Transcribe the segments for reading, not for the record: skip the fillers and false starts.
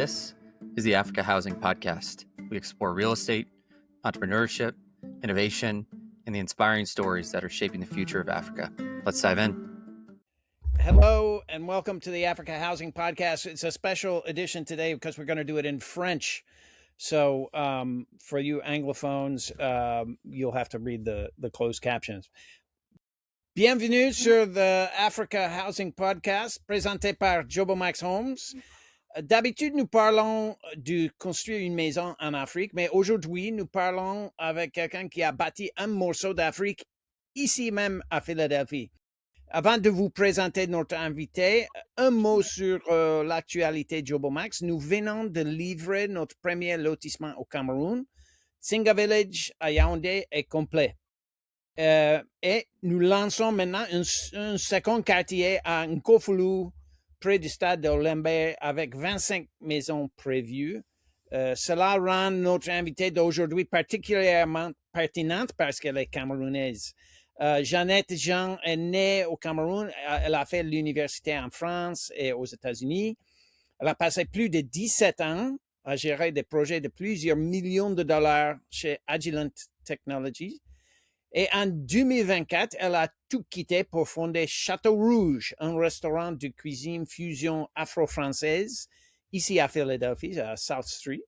This is the Africa Housing Podcast. We explore real estate, entrepreneurship, innovation, and the inspiring stories that are shaping the future of Africa. Let's dive in. Hello and welcome to the Africa Housing Podcast. It's a special edition today because we're going to do it in French. So for you Anglophones, you'll have to read the closed captions. Bienvenue sur the Africa Housing Podcast, présenté par Jobomax Homes. D'habitude, nous parlons de construire une maison en Afrique, mais aujourd'hui, nous parlons avec quelqu'un qui a bâti un morceau d'Afrique ici même à Philadelphie. Avant de vous présenter notre invité, un mot sur l'actualité Jobomax. Nous venons de livrer notre premier lotissement au Cameroun. Singa Village à Yaoundé est complet. Et nous lançons maintenant un second quartier à Nkofulu, près du stade de Olembe, avec 25 maisons prévues. Cela rend notre invité d'aujourd'hui particulièrement pertinente parce qu'elle est camerounaise. Jeannette Jean est née au Cameroun. Elle a fait l'université en France et aux États-Unis. Elle a passé plus de 17 ans à gérer des projets de plusieurs millions de dollars chez Agilent Technologies. Et en 2024, elle a tout quitté pour fonder Château Rouge, un restaurant de cuisine fusion afro-française, ici à Philadelphie, à South Street.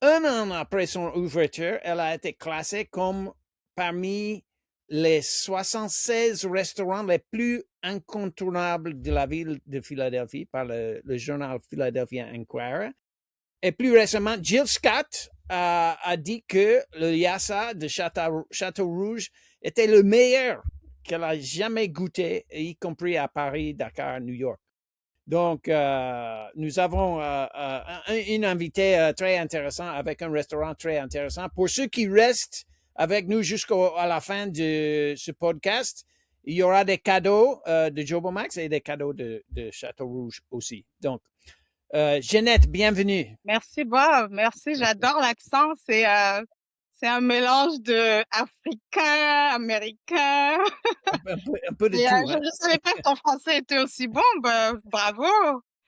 Un an après son ouverture, elle a été classée comme parmi les 76 restaurants les plus incontournables de la ville de Philadelphie par le journal Philadelphia Inquirer. Et plus récemment, Jill Scott a dit que le yassa de Château Rouge était le meilleur qu'elle a jamais goûté, y compris à Paris, Dakar, New York. Donc, nous avons une invitée très intéressante avec un restaurant très intéressant. Pour ceux qui restent avec nous jusqu'à la fin de ce podcast, il y aura des cadeaux de Jobomax et des cadeaux de Château Rouge aussi. Donc, Jeannette, bienvenue. Merci Bob, merci, j'adore l'accent, c'est un mélange de africain, américain. Un peu de Et, tout. je ne savais pas que ton français était aussi bon, bravo.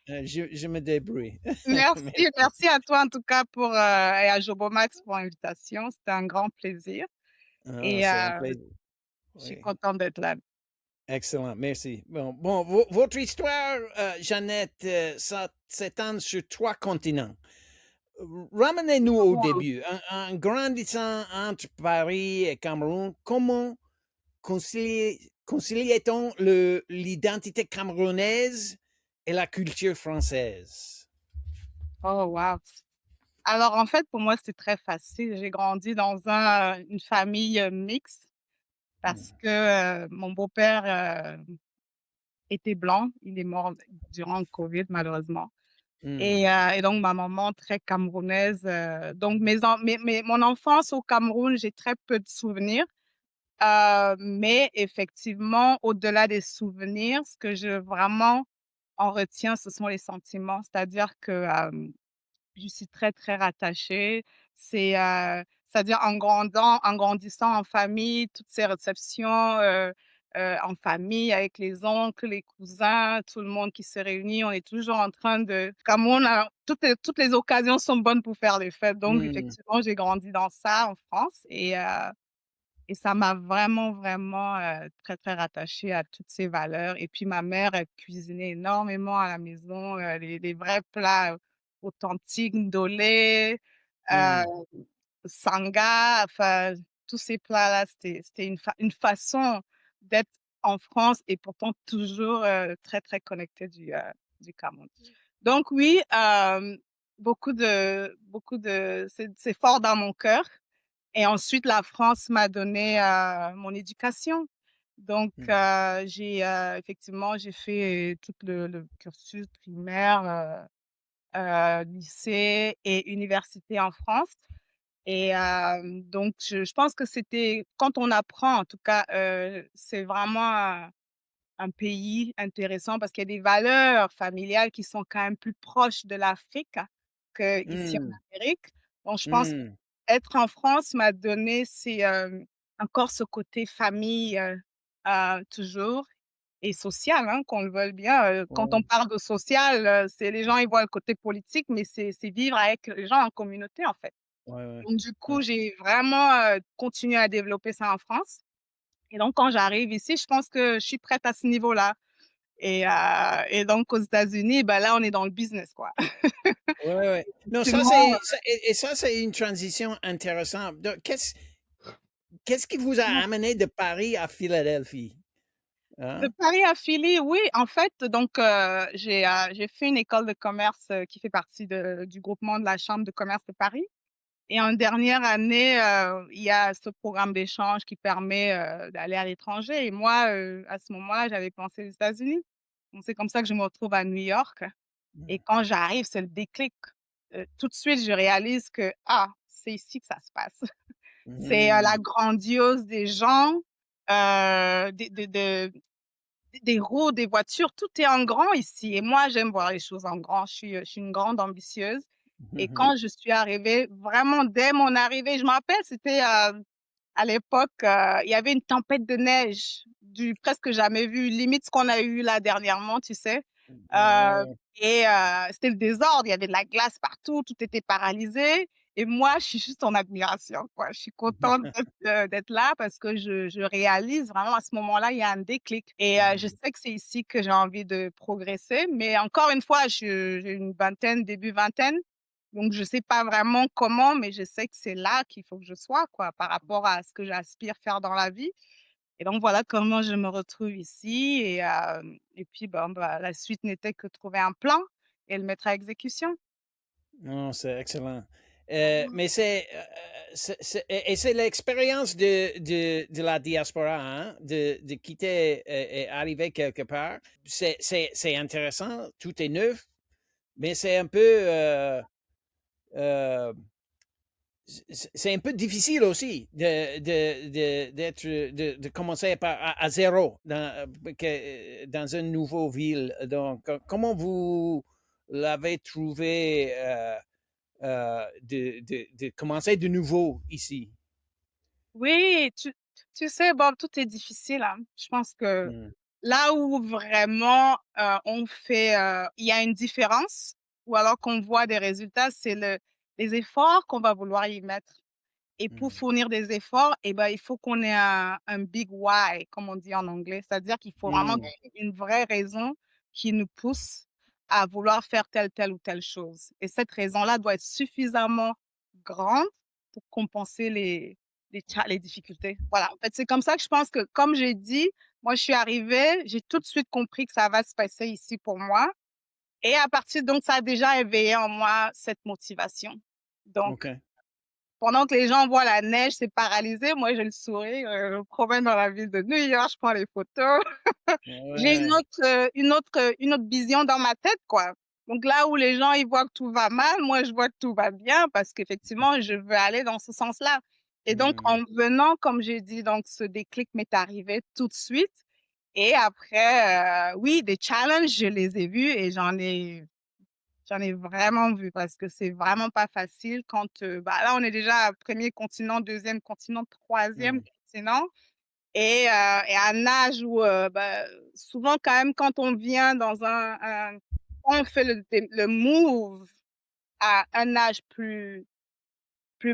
Je me débrouille. Merci à toi en tout cas et à Jobomax pour l'invitation, c'était un grand plaisir. Et un plaisir. je suis contente d'être là. Excellent, merci. Bon, votre histoire, Jeannette, ça s'étend sur 3 continents. Ramenez-nous au début. En grandissant entre Paris et Cameroun, comment conciliait-on l'identité camerounaise et la culture française? Oh, wow. Alors, en fait, pour moi, c'était très facile. J'ai grandi dans une famille mixte. Parce que mon beau-père était blanc, il est mort durant le Covid malheureusement. Et donc ma maman très camerounaise. Donc mon enfance au Cameroun, j'ai très peu de souvenirs. Mais effectivement, au-delà des souvenirs, ce que je vraiment en retiens, ce sont les sentiments. C'est-à-dire que je suis très, très rattachée. C'est-à-dire en grandissant en famille, toutes ces réceptions en famille avec les oncles, les cousins, tout le monde qui se réunit, on est toujours en train de comme toutes les occasions sont bonnes pour faire des fêtes. Donc effectivement, j'ai grandi dans ça en France et ça m'a vraiment, vraiment très, très rattachée à toutes ces valeurs. Et puis ma mère, elle cuisinait énormément à la maison, les vrais plats authentiques, ndolé, sanga, enfin tous ces plats-là, c'était une façon d'être en France et pourtant toujours très, très connectée du Cameroun. Donc oui, c'est fort dans mon cœur. Et ensuite, la France m'a donné mon éducation. Donc, effectivement, j'ai fait tout le cursus primaire, lycée et université en France. Et donc, je pense que c'était, quand on apprend, en tout cas, c'est vraiment un pays intéressant parce qu'il y a des valeurs familiales qui sont quand même plus proches de l'Afrique qu'ici en Amérique. Donc, je pense être en France m'a donné encore ce côté famille toujours. et social, hein, qu'on le veuille bien. Quand on Ouais, parle de social, c'est les gens, ils voient le côté politique, mais c'est vivre avec les gens en communauté, en fait. ouais, ouais, Donc du ouais. coup, j'ai vraiment, continué à développer ça en France et donc quand j'arrive ici, je pense que je suis prête à ce niveau-là et donc aux États-Unis, bah, là, on est dans le business, quoi. Ouais, ouais. Non, ça Effectivement, c'est et ça c'est une transition intéressante. Donc, qu'est-ce qui vous a amené de Paris à Philadelphie? de Hein? Paris à Philly, oui, en fait, donc j'ai fait une école de commerce, qui fait partie de du groupement de la chambre de commerce de Paris et en dernière année, il y a ce programme d'échange qui permet, d'aller à l'étranger et moi, à ce moment-là, j'avais pensé aux États-Unis. Donc c'est comme ça que je me retrouve à New York et quand j'arrive, c'est le déclic. Tout de suite, je réalise que: «Ah, c'est ici que ça se passe». C'est, la Mhm. grandiose des gens, des routes, des voitures, tout est en grand ici et moi, j'aime voir les choses en grand. Je suis une grande ambitieuse et Mhm. quand je suis arrivée, vraiment dès mon arrivée, je me rappelle, c'était, à l'époque, il y avait une tempête de neige du presque jamais vue, limite ce qu'on a eu là dernièrement, tu sais? Heu Ouais. et c'était le désordre, il y avait de la glace partout, tout était paralysé et moi, je suis juste en admiration, quoi. Je suis contente d'être là parce que je réalise vraiment à ce moment-là, il y a un déclic et je Mhm. sais que c'est ici que j'ai envie de progresser, mais encore une fois, j'ai une vingtaine, début vingtaine, donc je sais pas vraiment comment, mais je sais que c'est là qu'il faut que je sois, quoi, par rapport à ce que j'aspire faire dans la vie et donc voilà comment je me retrouve ici et puis, bon, bah, la suite n'était que trouver un plan et le mettre à exécution. Non, c'est excellent. Mmh. Mais et c'est l'expérience de la diaspora, hein, de quitter et arriver quelque part. C'est intéressant, tout est neuf, mais c'est un peu euh, c'est un peu difficile aussi de commencer à zéro dans une nouvelle ville. Donc, comment vous l'avez trouvé de commencer de nouveau ici? Oui, tu sais, Bob, tout est difficile, hein. Je pense que Mm. là où vraiment, on fait, il y a une différence ou alors qu'on voit des résultats, c'est les efforts qu'on va vouloir y mettre et pour Mm. fournir des efforts et ben, il faut qu'on ait un big why comme on dit en anglais. C'est-à-dire qu'il faut vraiment Mm. qu'il y ait une vraie raison qui nous pousse à vouloir faire telle ou telle chose et cette raison-là doit être suffisamment grande pour compenser les difficultés. Voilà, en fait, c'est comme ça que je pense que, comme j'ai dit, moi, je suis arrivée, j'ai tout de suite compris que ça va se passer ici pour moi et à partir donc ça a déjà éveillé en moi cette motivation. Donc OK. pendant que les gens voient la neige, c'est paralysé, moi j'ai le sourire, je me promène dans la ville de New York, je prends les photos. J'ai Ouais. une autre vision dans ma tête, quoi. Donc là où les gens, ils voient que tout va mal, moi je vois que tout va bien parce qu'effectivement, je veux aller dans ce sens-là. Et donc Mm. en venant, comme j'ai dit, donc ce déclic m'est arrivé tout de suite et après, oui, des challenges, je les ai vus et j'en ai vraiment vu parce que c'est vraiment pas facile quand, bah, là, on est déjà premier continent, deuxième continent, troisième Mm. continent et à un âge où, bah, souvent quand même quand on vient dans quand on fait le move à un âge plus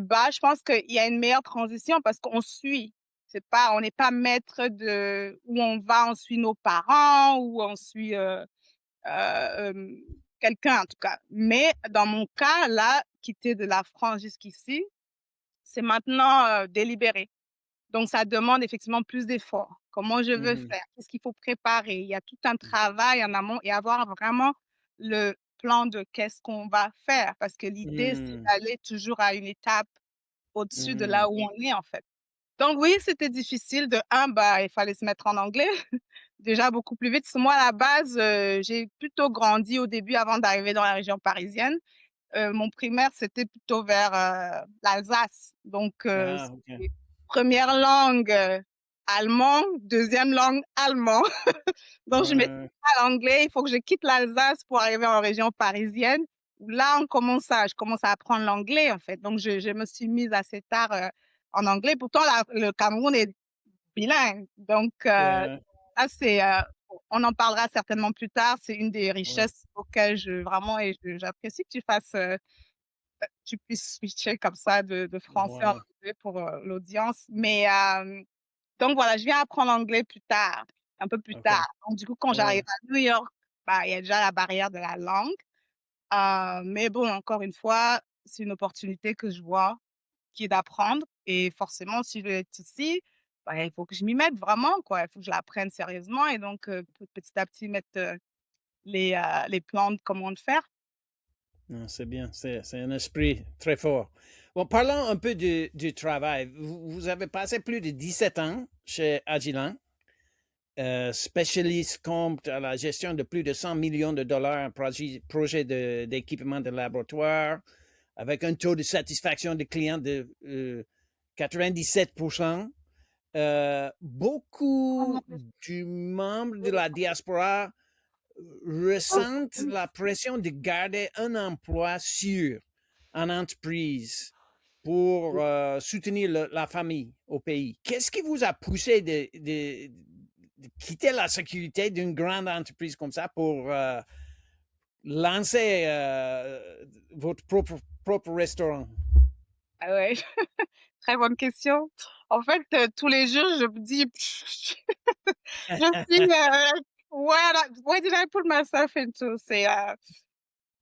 bas, je pense qu'il y a une meilleure transition parce qu'on suit. C'est pas on n'est pas maître de où on va, on suit nos parents ou on suit, hem, quelqu'un en tout cas. Mais dans mon cas, là, quitter de la France jusqu'ici, c'est maintenant, délibéré. Donc ça demande effectivement plus d'efforts. Comment je veux Mhm. faire? Qu'est-ce qu'il faut préparer? Il y a tout un travail en amont et avoir vraiment le plan de qu'est-ce qu'on va faire parce que l'idée, c'est Mm. d'aller toujours à une étape au-dessus de Mhm. là où on est, en fait. Donc oui, c'était difficile. De un, bah, il fallait se mettre en anglais, déjà beaucoup plus vite. Parce que moi, à la base, j'ai plutôt grandi au début avant d'arriver dans la région parisienne. Mon primaire, c'était plutôt vers, l'Alsace. Donc Ah, OK. c'était 1re langue, allemand, 2e langue allemand. Donc je maîtrise Ouais. pas l'anglais, il faut que je quitte l'Alsace pour arriver en région parisienne, où là, je commence à apprendre l'anglais, en fait. Donc je me suis mise assez tard, en anglais. Pourtant la le Cameroun est bilingue, donc Ouais. ça c'est, on en parlera certainement plus tard. C'est une des Ouais, richesses auxquelles j'apprécie que tu puisses switcher comme ça de français en ouais, anglais pour, l'audience. Mais, donc voilà, je viens apprendre l'anglais plus tard, un peu plus OK, tard. Donc du coup, quand ouais, j'arrive à New York, bah, il y a déjà la barrière de la langue. Mais bon, encore une fois, c'est une opportunité que je vois qui est d'apprendre et forcément, si je veux être ici, bah, il faut que je m'y mette vraiment, quoi. Il faut que je l'apprenne sérieusement et donc petit à petit mettre, les plans de comment le faire. non, c'est bien, c'est un esprit très fort. Bon, parlons un peu du travail. Vous avez passé plus de 17 ans chez Agilent, spécialiste compte à la gestion de plus de 100 millions de dollars en projet d'équipement de laboratoire, avec un taux de satisfaction des clients de 97%. Beaucoup du membres de la diaspora ressentent la pression de garder un emploi sûr en entreprise pour soutenir la famille au pays. Qu'est-ce qui vous a poussé de quitter la sécurité d'une grande entreprise comme ça pour lancer votre propre restaurant? Ah ouais, très bonne question. En fait, tous les jours, je me dis: «Je suis, where did I put myself into?»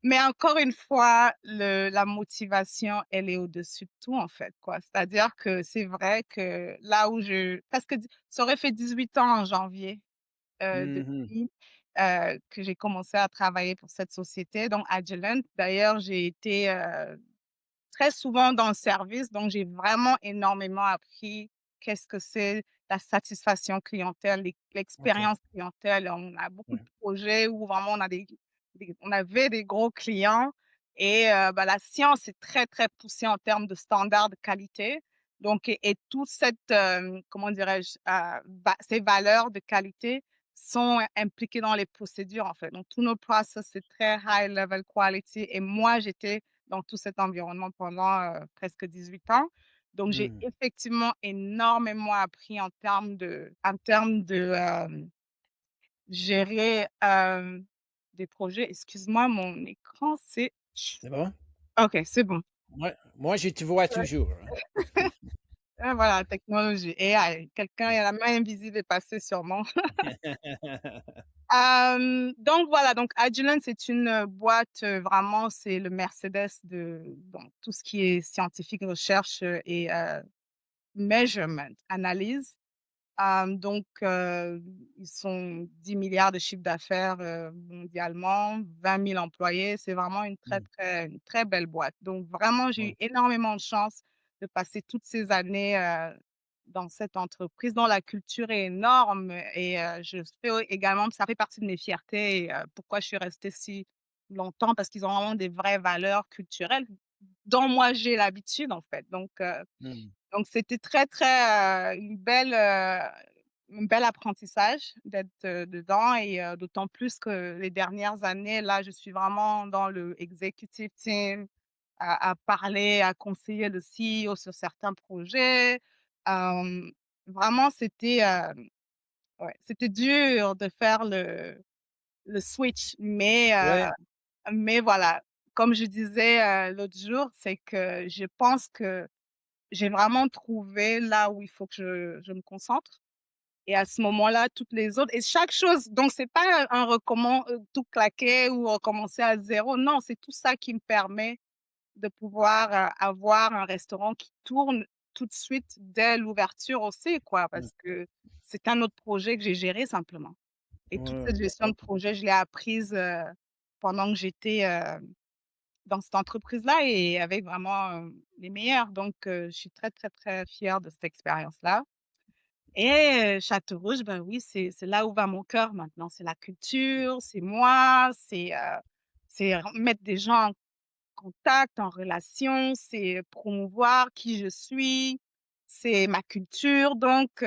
Mais encore une fois, la motivation, elle est au-dessus de tout, en fait, quoi. C'est-à-dire que c'est vrai que là où ça aurait fait 18 ans en janvier, Mhm. depuis, que j'ai commencé à travailler pour cette société, donc Agilent. D'ailleurs, j'ai été, très souvent dans le service, donc j'ai vraiment énormément appris qu'est-ce que c'est la satisfaction clientèle, OK. l'expérience clientèle. On a beaucoup de Ouais. projets où vraiment on avait des gros clients et bah, la science est très, très poussée en termes de standards de qualité. Donc et toute cette, comment dirais-je? Va Ces valeurs de qualité sont impliquées dans les procédures, en fait. Donc tous nos process, c'est très high level quality et moi, j'étais dans tout cet environnement pendant, presque 18 ans. Donc j'ai Mhm. effectivement énormément appris en termes de, gérer, des projets. Excuse-moi, mon écran, c'est C'est bon? OK, c'est bon. Moi, je te vois Ouais. toujours. Voilà, technologie, AI. Quelqu'un, il y a la main invisible est passée sur moi. Donc voilà, donc Agilent, c'est une, boîte, vraiment, c'est le Mercedes de dans tout ce qui est scientifique, recherche, et measurement, analyse. Donc ils sont 10 milliards de chiffre d'affaires, mondialement, 20 000 employés. C'est vraiment Mhm. une très belle boîte. Donc vraiment, j'ai eu Ouais. énormément de chance de passer toutes ces années, dans cette entreprise dont la culture est énorme et je fais également ça fait partie de mes fiertés et pourquoi je suis restée si longtemps parce qu'ils ont vraiment des vraies valeurs culturelles dont moi j'ai l'habitude, en fait. Mhm. Donc c'était très, très, un bel apprentissage d'être, dedans et d'autant plus que les dernières années, là, je suis vraiment dans le executive team, à parler, à conseiller le CEO sur certains projets. Hem, Vraiment, ouais, c'était dur de faire le switch, Ouais. mais voilà, comme je disais, l'autre jour, c'est que je pense que j'ai vraiment trouvé là où il faut que je me concentre et à ce moment-là, toutes les autres et chaque chose donc c'est pas un tout claquer ou recommencer à zéro. Non, c'est tout ça qui me permet de pouvoir, avoir un restaurant qui tourne tout de suite dès l'ouverture aussi, quoi, Ouais. parce que c'est un autre projet que j'ai géré simplement et toute Ouais. cette gestion de projet, je l'ai apprise, pendant que j'étais, dans cette entreprise-là et avec vraiment, les meilleurs. Donc je suis très, très, très fière de cette expérience-là et Châteaurouge, bah, oui, c'est là où va mon cœur maintenant. C'est la culture, c'est moi, c'est mettre des gens en contact, en relation, c'est promouvoir qui je suis, c'est ma culture. Donc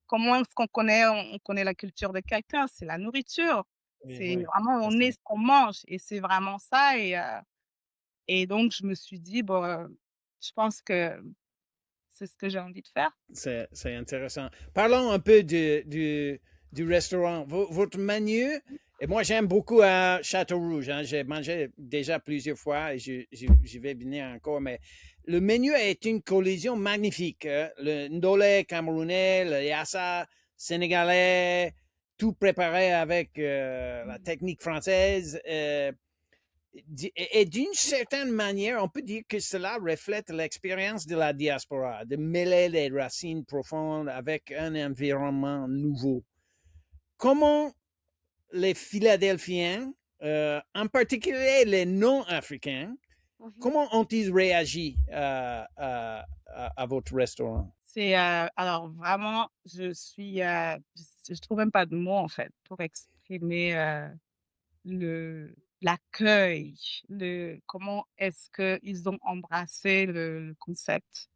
comment est-ce on connaît la culture de quelqu'un? C'est la nourriture. Oui, C'est oui. vraiment Ça, on est ce qu'on mange et c'est vraiment ça et donc je me suis dit: «Bon, je pense que c'est ce que j'ai envie de faire». c'est intéressant. Parlons un peu du restaurant. Votre menu, et moi j'aime beaucoup à Château-Rouge. Hein, j'ai mangé déjà plusieurs fois et je vais venir encore, mais le menu est une collision magnifique. Hein. Le ndolé camerounais, le yassa sénégalais, tout préparé avec la technique française. Et d'une certaine manière, on peut dire que cela reflète l'expérience de la diaspora, de mêler les racines profondes avec un environnement nouveau. Comment les Philadelphiens, en particulier les non-africains, comment ont-ils réagi à votre restaurant? C'est alors vraiment, je trouve même pas de mots en fait pour exprimer l'accueil, comment est-ce qu'ils ont embrassé le concept.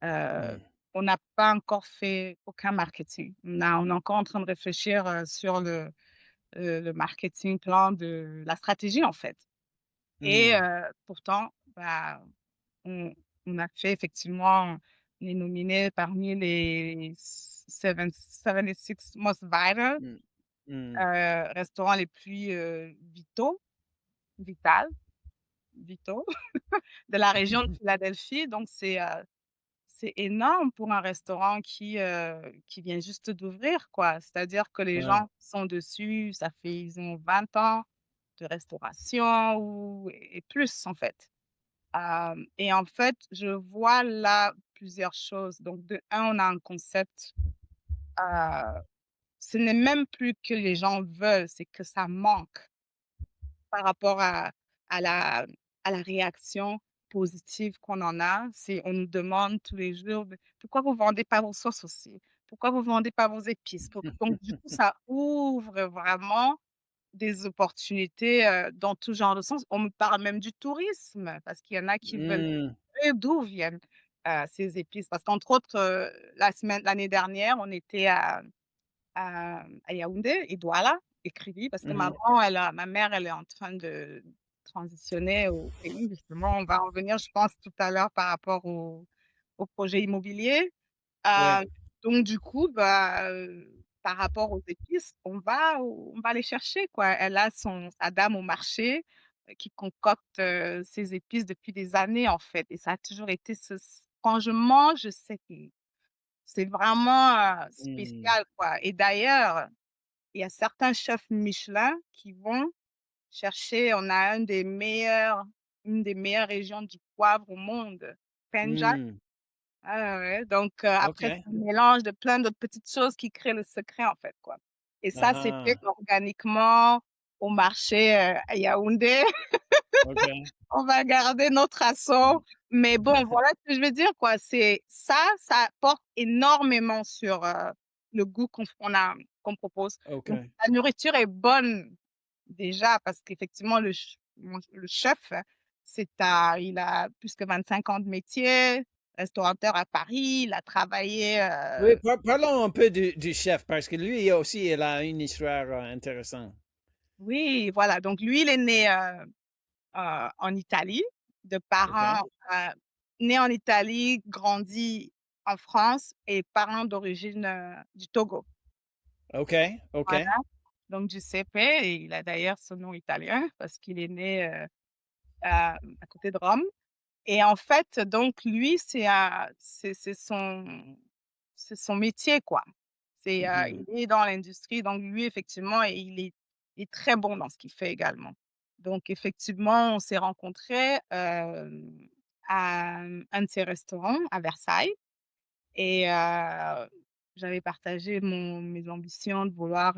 Euh, Mm. on n'a pas encore fait aucun marketing. On est encore en train de réfléchir sur le marketing plan de la stratégie en fait. Et Mm. pourtant, bah, on on a fait effectivement, on est nominé parmi les 76 most vital, Mm. Mm. restaurants les plus, vital vitaux de la région de Philadelphie. Donc c'est énorme pour un restaurant qui vient juste d'ouvrir, quoi. C'est-à-dire que les Ouais. gens sont dessus, ils ont 20 ans de restauration ou et plus, en fait. Et en fait, je vois là plusieurs choses. Donc de un, on a un concept, heu, ce n'est même plus que les gens veulent, c'est que ça manque par rapport à la à la réaction positive qu'on en a. C'est on nous demande tous les jours: «Mais pourquoi vous vendez pas vos sauces aussi? Pourquoi vous vendez pas vos épices?» Donc du coup, ça ouvre vraiment des opportunités, dans tout genre de sens. On me parle même du tourisme, parce qu'il y en a qui veulent Mm. et d'où viennent, ces épices. Parce qu'entre autres, l'année dernière, on était à Yaoundé et Douala et Kribi parce que Mhm. ma mère, elle est en train de transitionner au pays justement. On va en venir, je pense, tout à l'heure par rapport au projet immobilier. Ouais. Donc du coup, bah, par rapport aux épices, on va les chercher, quoi. Elle a sa dame au marché, qui concocte, ses épices depuis des années, en fait, et ça a toujours été quand je mange, je sais que c'est vraiment, Mm. spécial, quoi, et d'ailleurs, il y a certains chefs Michelin qui vont chercher. On a une des meilleures régions du poivre au monde, Penjat. Mm. Ah ouais, donc après c'est OK. un mélange de plein d'autres petites choses qui créent le secret, en fait, quoi, et ça, c'est fait Ah, organiquement au marché, à Yaoundé. OK. On va garder notre traçons, mais bon, voilà ce que je veux dire, quoi. C'est ça porte énormément sur, le goût qu'on propose. Donc OK. la nourriture est bonne déjà parce qu'effectivement le chef, il a plus que 25 ans de métier, restaurateur à Paris, il a travaillé, Oui, parlons un peu du chef, parce que lui aussi, il a une histoire intéressante. oui, voilà, donc lui, il est né, en Italie, de OK. parents, nés en Italie, grandis en France et parents d'origine, du Togo. OK. Voilà, OK. donc Giuseppe, et il a d'ailleurs son nom italien parce qu'il est né, à côté de Rome, et en fait, donc lui, c'est son métier, quoi. Mhm. Il est dans l'industrie, donc lui, effectivement, et il est très bon dans ce qu'il fait également. Donc effectivement, on s'est rencontrés, à, un de ses restaurants à Versailles, et j'avais partagé mes ambitions de vouloir,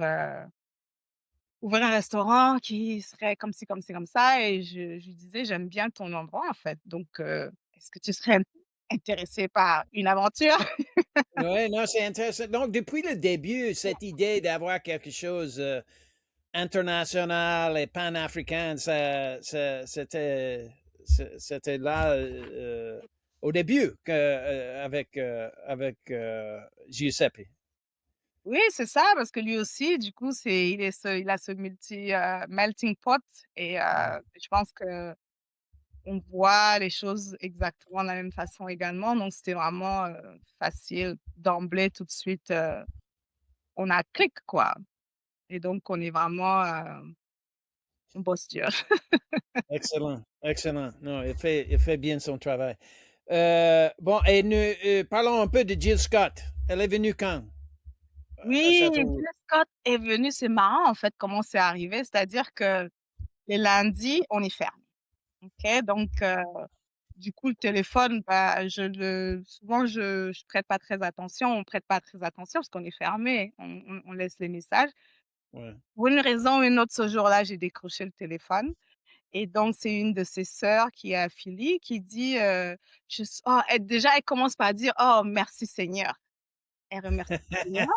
ouvrir un restaurant qui serait comme ci, comme ci, comme ça, et je lui disais: «J'aime bien ton endroit, en fait, donc est-ce que tu serais intéressé par une aventure?» Oui, non, c'est intéressant. Donc, depuis le début, cette idée d'avoir quelque chose international et pan-africain, c'était là au début avec Giuseppe. Oui, c'est ça, parce que lui aussi, du coup, il a ce melting pot, et je pense qu'on voit les choses exactement de la même façon également, donc c'était vraiment, facile d'emblée tout de suite, on a clic, quoi. Et donc, on est vraiment, on bosse dur. Excellent, excellent. Non, il fait bien son travail. Bon, et parlons un peu de Jill Scott. Elle est venue quand à Oui, Châteauroux? Jill Scott est venue, c'est marrant, en fait, comment c'est arrivé. C'est-à-dire que les lundis, on est fermé. OK? Donc, du coup, le téléphone, bah, souvent, je prête pas très attention. On prête pas très attention parce qu'on est fermé. On laisse les messages. Ouais. Pour une raison ou une autre, ce jour-là, j'ai décroché le téléphone et donc c'est une de ses sœurs qui est à Philly qui dit, elle commence par dire: «Oh merci Seigneur». Elle remercie le Seigneur.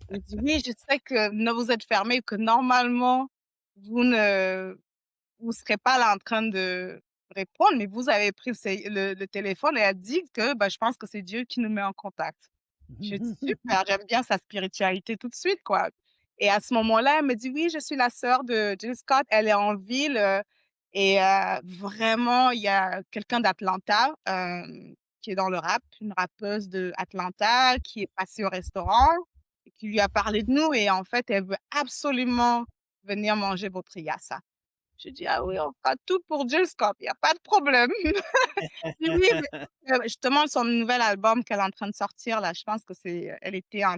Elle dit: «Oui, je sais que ne vous êtes fermés, que normalement vous serez pas là en train de répondre, mais vous avez pris le téléphone» et elle dit que, bah, je pense que c'est Dieu qui nous met en contact. Je dis: «Super, j'aime bien sa spiritualité tout de suite, quoi» et à ce moment-là, elle me dit: «Oui, je suis la sœur de Jill Scott, elle est en ville, vraiment, il y a quelqu'un d'Atlanta, qui est dans le rap, une rappeuse d'Atlanta qui est passée au restaurant et qui lui a parlé de nous et en fait, elle veut absolument venir manger votre yassa». Je dis: «Ah oui, on fera tout pour Jill Scott, il y a pas de problème». Oui, oui, mais justement son nouvel album qu'elle est en train de sortir là, je pense que elle était en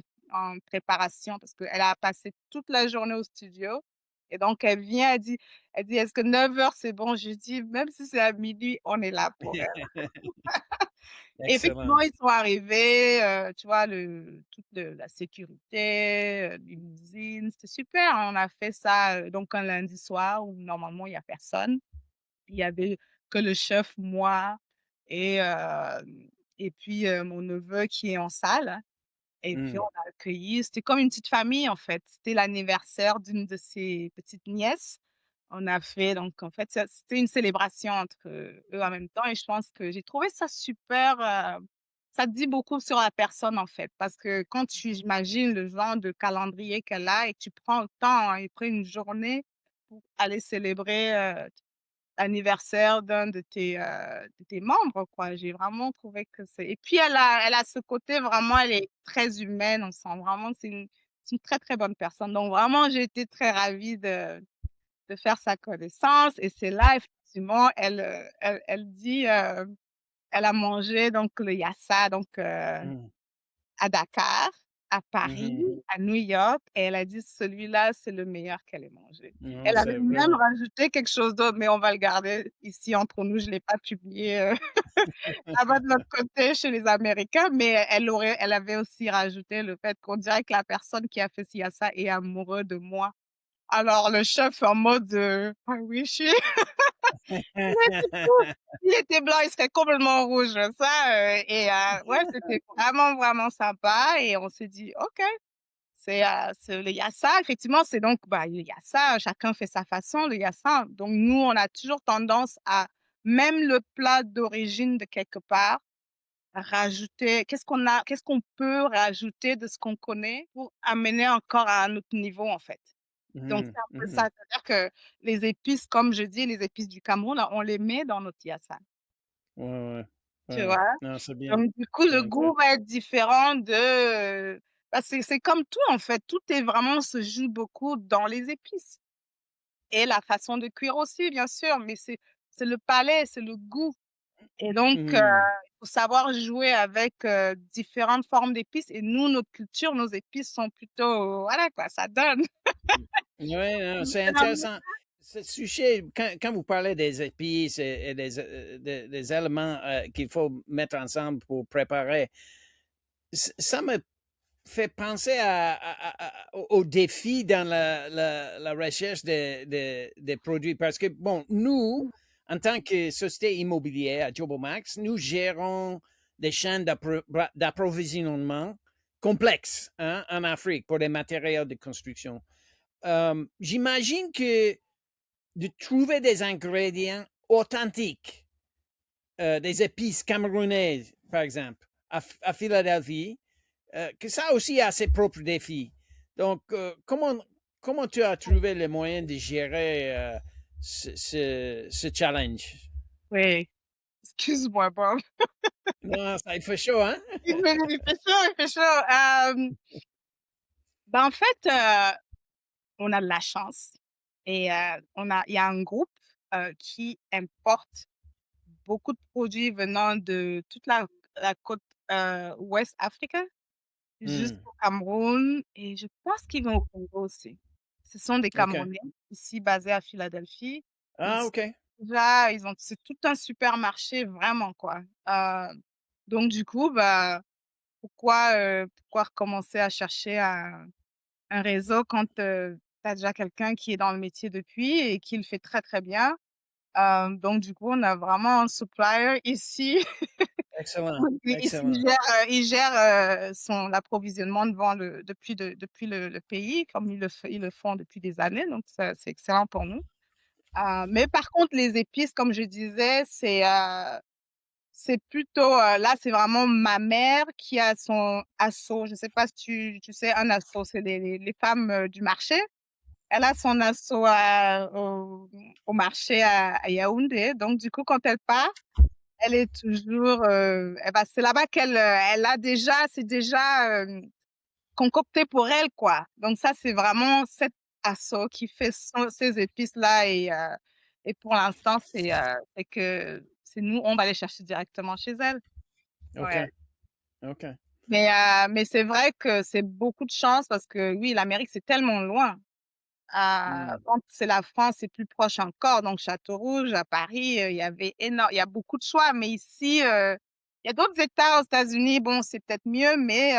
préparation parce qu'elle a passé toute la journée au studio et donc elle vient, elle dit: «Est-ce que 9 heures c'est bon?» Je dis: «Même si c'est à minuit, on est là pour elle». Et effectivement, Excellent. ils sont arrivés, tu vois, toute la sécurité, limousine, c'était super, hein. On a fait ça, donc un lundi soir où normalement il y a personne. Il y avait que le chef, moi et puis, mon neveu qui est en salle et puis on Mm. a accueilli c'était comme une petite famille, en fait. C'était l'anniversaire d'une de ses petites nièces. On a fait donc en fait, c'était une célébration entre, eux en même temps et je pense que j'ai trouvé ça super, ça dit beaucoup sur la personne, en fait. Parce que quand j'imagine le genre de calendrier qu'elle a et que tu prends le temps, hein, et pris une journée pour aller célébrer, l'anniversaire d'un de tes membres, quoi. J'ai vraiment trouvé que c'est et puis elle a ce côté vraiment, elle est très humaine, on sent vraiment que c'est une très, très bonne personne. Donc vraiment, j'ai été très ravie de faire sa connaissance et c'est là, effectivement, elle dit, elle a mangé donc le yassa, donc Mm. à Dakar, à Paris, Mhm. à New York et elle a dit: «Celui-là, c'est le meilleur qu'elle ait mangé». Non, Elle avait c'est même vraiment. rajouté quelque chose d'autre, mais on va le garder ici entre nous, je l'ai pas publié, là-bas de l'autre côté chez les Américains, mais elle avait aussi rajouté le fait qu'on dirait que la personne qui a fait ci, ça est amoureux de moi. Alors le chef en mode, «I wish you». Ouais, du coup, s'il était blanc, il serait complètement rouge, ça, ouais, c'était vraiment, vraiment sympa et on s'est dit: «OK». Il y a ça, effectivement, c'est donc, bah, il y a ça, chacun fait sa façon, il y a ça. Donc nous, on a toujours tendance à même le plat d'origine de quelque part, rajouter qu'est-ce qu'on peut rajouter de ce qu'on connaît pour amener encore à un autre niveau, en fait. Donc Mhm. c'est un peu Mhm. ça, c'est-à-dire que les épices, comme je dis, les épices du Cameroun, là, on les met dans notre yassa, Ouais, ouais, tu ouais. vois? Non, c'est bien. Donc du coup, le Ouais, goût va être différent bah, c'est comme tout en fait, tout est vraiment se joue beaucoup dans les épices et la façon de cuire aussi bien sûr, mais c'est le palais, c'est le goût et donc Mhm. il faut savoir jouer avec, différentes formes d'épices et nous, notre culture, nos épices sont plutôt voilà quoi, ça donne. Oui, non, c'est intéressant. Ce sujet, quand vous parlez des épices et des éléments qu'il faut mettre ensemble pour préparer, ça me fait penser au défi dans la recherche des produits. Parce que, bon, nous, en tant que société immobilière à Jobomax, nous gérons des chaînes d'approvisionnement complexes, hein, en Afrique pour les matériaux de construction. J'imagine que de trouver des ingrédients authentiques, des épices camerounaises, par exemple, à Philadelphie, que ça aussi a ses propres défis. Donc, comment tu as trouvé les moyens de gérer ce challenge? Oui, excuse-moi Bob. Non, ça, il fait chaud, hein? Il fait chaud, il fait chaud. Ben, en fait, on a de la chance et il y a un groupe, qui importe beaucoup de produits venant de toute la côte, ouest africaine Hmm. jusqu'au Cameroun et je pense qu'ils vont au Congo aussi. Ce sont des OK. Camerounais ici basés à Philadelphie. Ils Ah, OK. Là, ils ont c'est tout un supermarché vraiment quoi. Donc du coup, bah, pourquoi recommencer à chercher un réseau quand, tu as déjà quelqu'un qui est dans le métier depuis et qui le fait très, très bien. Donc du coup, on a vraiment un supplier ici. Excellent. Donc ici, Excellent. il gère, son l'approvisionnement depuis le pays comme ils le font depuis des années, donc ça, c'est excellent pour nous. Mais par contre, les épices, comme je disais, c'est plutôt, là, c'est vraiment ma mère qui a son asso. Je sais pas si tu sais, un asso, c'est les femmes, du marché. Elle a son asso au marché à Yaoundé. Donc du coup, quand elle part, elle est toujours, c'est là-bas elle a déjà c'est déjà, concocté pour elle, quoi. Donc ça, c'est vraiment cette asso qui fait ces épices-là et pour l'instant, c'est que c'est nous, on va les chercher directement chez elle. Ouais. OK. OK. Mais c'est vrai que c'est beaucoup de chance parce que oui, l'Amérique, c'est tellement loin. Hmm. Quand c'est la France, c'est plus proche encore, donc Châteaurouge, à Paris, il y a beaucoup de choix, mais ici, il y a d'autres États aux États-Unis, bon, c'est peut-être mieux, mais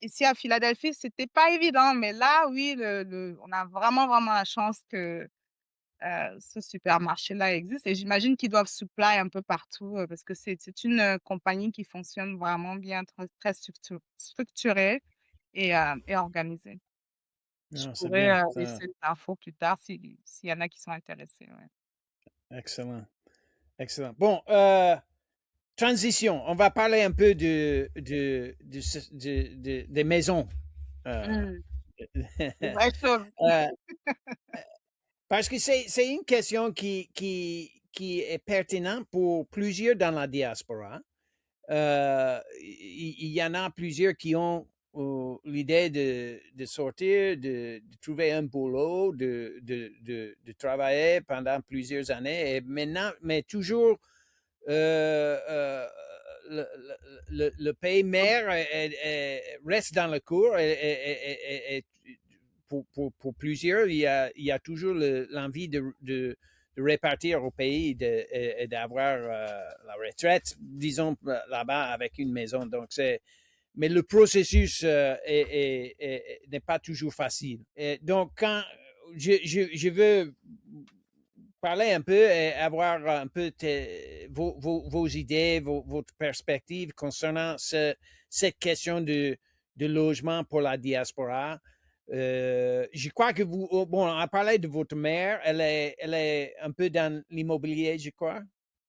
ici à Philadelphie, c'était pas évident, mais là, oui, on a vraiment, vraiment la chance que, ce supermarché-là existe et j'imagine qu'ils doivent supply un peu partout, parce que c'est une, compagnie qui fonctionne vraiment bien, très structurée et organisée. Je Ah, c'est pourrais, bien. Ça, laisser l'info plus tard s'il y en a qui sont intéressés, ouais. excellent. Excellent. Bon, transition. On va parler un peu des maisons. Euh, Mmh. Une vraie chose. euh, parce que c'est une question qui est pertinente pour plusieurs dans la diaspora. Il y en a plusieurs qui ont l'idée de sortir, de trouver un boulot, de travailler pendant plusieurs années, et maintenant, mais toujours euh, le, le pays mère reste dans le cours et pour plusieurs, il y a toujours l'envie de répartir au pays et d'avoir la retraite, disons, là-bas avec une maison. Donc, mais le processus n'est pas toujours facile. Et donc, quand je veux parler un peu et avoir un peu vos idées, votre perspective concernant cette question de logement pour la diaspora. Je crois que vous, bon, on a parlé de votre mère, elle est un peu dans l'immobilier, je crois.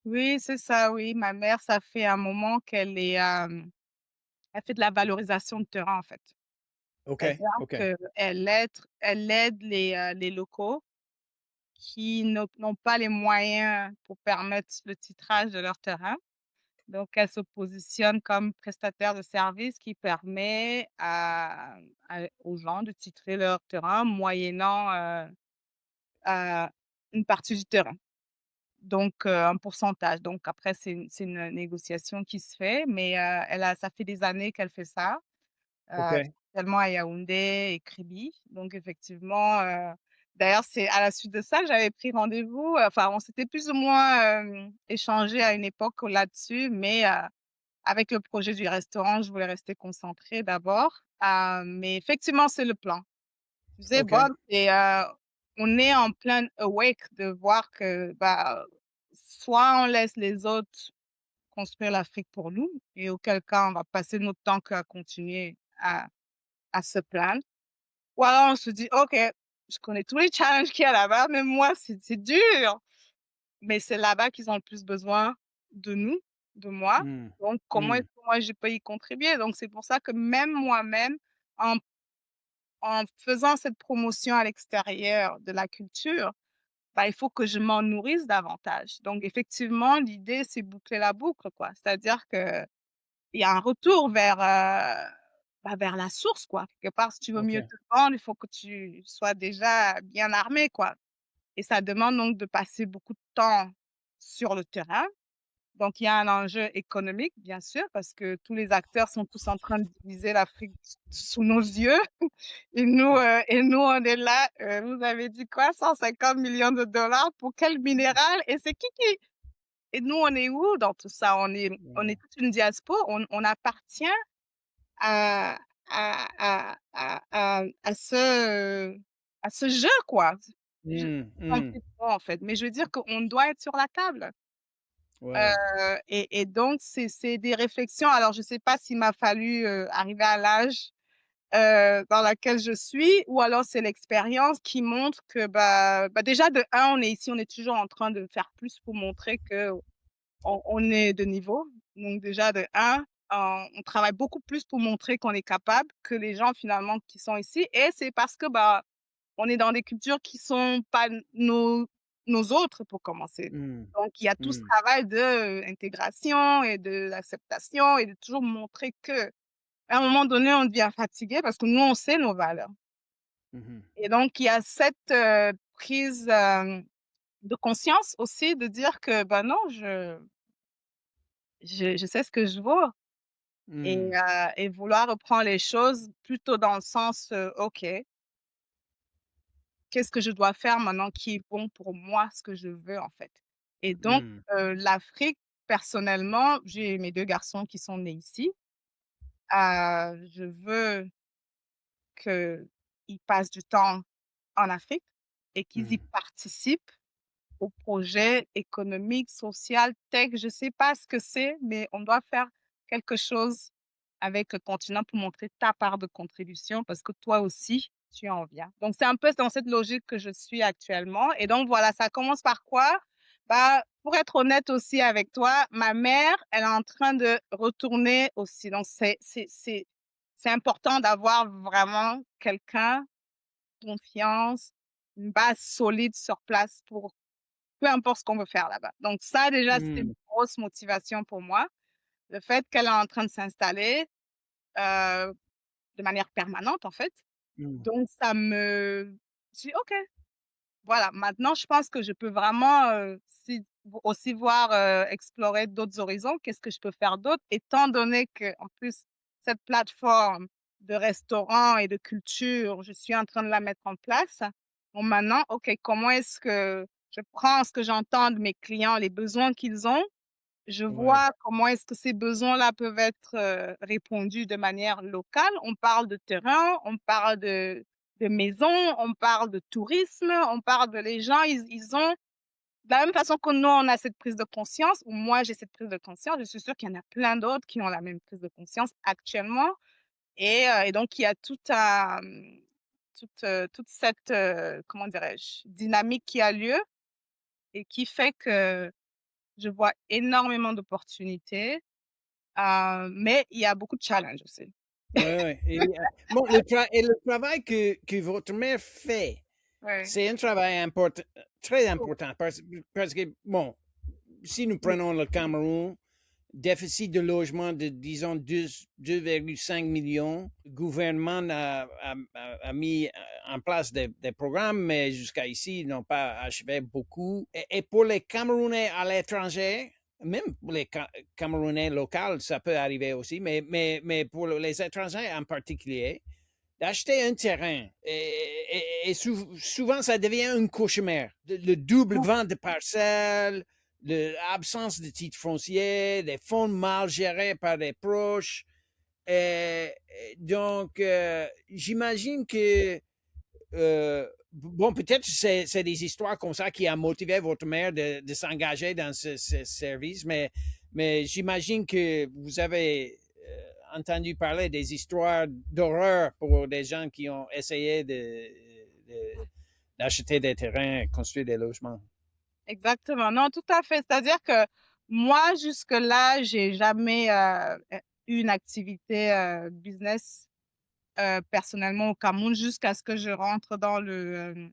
Oui, c'est ça, oui. Ma mère, ça fait un moment elle fait de la valorisation de terrain, en fait. OK, C'est-à-dire OK, elle aide les locaux qui n'ont pas les moyens pour permettre le titrage de leur terrain. Donc elle se positionne comme prestataire de service qui permet aux gens de titrer leur terrain moyennant, une partie du terrain. Donc un pourcentage. Donc après c'est une négociation qui se fait, mais ça fait des années qu'elle fait ça, OK, spécialement à Yaoundé et Kribi. Donc effectivement, d'ailleurs, c'est à la suite de ça que j'avais pris rendez-vous, enfin on s'était plus ou moins, échangé à une époque là-dessus, mais avec le projet du restaurant, je voulais rester concentrée d'abord, mais effectivement, c'est le plan. Tu sais, OK. Bob, on est en plein awake de voir que, bah, soit on laisse les autres construire l'Afrique pour nous et auquel cas on va passer notre temps qu'à continuer à se plaindre, ou alors on se dit: «OK, je connais tous les challenges qu'il y a là-bas, même moi c'est dur, mais c'est là-bas qu'ils ont le plus besoin de nous, de moi, Hmm, donc comment est-ce hmm, que moi je peux y contribuer?» Donc c'est pour ça que même moi-même, en faisant cette promotion à l'extérieur de la culture, bah, il faut que je m'en nourrisse davantage. Donc effectivement, l'idée, c'est boucler la boucle, quoi. C'est-à-dire qu'il y a un retour bah, vers la source, quoi. Quelque part, si tu veux mieux OK. te vendre, il faut que tu sois déjà bien armé, quoi. Et ça demande donc de passer beaucoup de temps sur le terrain. Donc il y a un enjeu économique, bien sûr, parce que tous les acteurs sont tous en train de diviser l'Afrique sous nos yeux. Et nous, on est là, vous avez dit quoi? 150 millions de dollars pour quel minéral? Et c'est qui et nous, on est où dans tout ça? On est Wow. toute une diaspora, on appartient à à ce jeu, quoi. Je Mmh. en fait, mais je veux dire qu'on doit être sur la table. Ouais. Et donc c'est des réflexions. Alors je sais pas s'il m'a fallu, arriver à l'âge, dans laquelle je suis ou alors c'est l'expérience qui montre que, bah, déjà de un on est ici, on est toujours en train de faire plus pour montrer qu'on est de niveau. Donc déjà de un on travaille beaucoup plus pour montrer qu'on est capable que les gens finalement qui sont ici et c'est parce que, bah, on est dans des cultures qui sont pas nos autres pour commencer. Mmh. Donc il y a tout ce Mmh. travail de, intégration et de l'acceptation et de toujours montrer qu'à un moment donné, on devient fatigué parce que nous, on sait nos valeurs Mmh. et donc il y a cette, prise, de conscience aussi de dire que, bah, non, je sais ce que je vaux Mmh. et vouloir reprendre les choses plutôt dans le sens, «OK, qu'est-ce que je dois faire maintenant qui est bon pour moi, ce que je veux, en fait?» Et donc Mmh. l'Afrique, personnellement, j'ai mes 2 garçons qui sont nés ici. Je veux qu'ils passent du temps en Afrique et qu'ils y Mmh. participent au projet économique, social, tech, je sais pas ce que c'est, mais on doit faire quelque chose avec le continent pour montrer ta part de contribution parce que toi aussi, tu en viens. Donc c'est un peu dans cette logique que je suis actuellement et donc voilà, ça commence par quoi? Bah, pour être honnête aussi avec toi, ma mère, elle est en train de retourner aussi. Donc c'est important d'avoir vraiment quelqu'un, confiance, une base solide sur place pour peu importe ce qu'on veut faire là-bas. Donc ça, déjà, c'était une Mmh. grosse motivation pour moi. Le fait qu'elle est en train de s'installer, heu, de manière permanente, en fait. Mmh. Donc ça me je dis: «OK, voilà, maintenant je pense que je peux vraiment, si aussi voir, explorer d'autres horizons. Qu'est-ce que je peux faire d'autre?» Étant donné qu'en plus, cette plateforme de restaurants et de culture, je suis en train de la mettre en place. Bon maintenant, OK, comment est-ce que je prends ce que j'entends de mes clients, les besoins qu'ils ont, je Ouais. vois comment est-ce que ces besoins-là peuvent être, répondus de manière locale. On parle de terrain, on parle de maisons, on parle de tourisme, on parle de les gens, ils ont de la même façon que nous, on a cette prise de conscience, ou moi j'ai cette prise de conscience, je suis sûre qu'il y en a plein d'autres qui ont la même prise de conscience actuellement et donc il y a toute cette, comment dirais-je? Dynamique qui a lieu et qui fait que je vois énormément d'opportunités. Mais il y a beaucoup de challenges aussi. Ouais, ouais et bon, le travail que votre mère fait, Ouais. c'est un travail très important parce que, bon, si nous Oui, prenons le Cameroun, déficit de logement de, disons, 2,5 millions. Le gouvernement a mis en place des programmes, mais jusqu'à ici, ils n'ont pas achevé beaucoup. Et pour les Camerounais à l'étranger, même pour les Camerounais locaux, ça peut arriver aussi, mais pour les étrangers en particulier, d'acheter un terrain. Souvent, ça devient un cauchemar. Le double vente de parcelles, l'absence de titres fonciers, des fonds mal gérés par les proches. Donc, j'imagine que, bon, peut-être c'est des histoires comme ça qui a motivé votre mère de s'engager dans ce service, mais j'imagine que vous avez entendu parler des histoires d'horreur pour des gens qui ont essayé d'acheter des terrains et construire des logements. exactement. Non, tout à fait. C'est-à-dire que moi, jusque-là, j'ai jamais, eu une activité, business, personnellement au Cameroun jusqu'à ce que je rentre dans le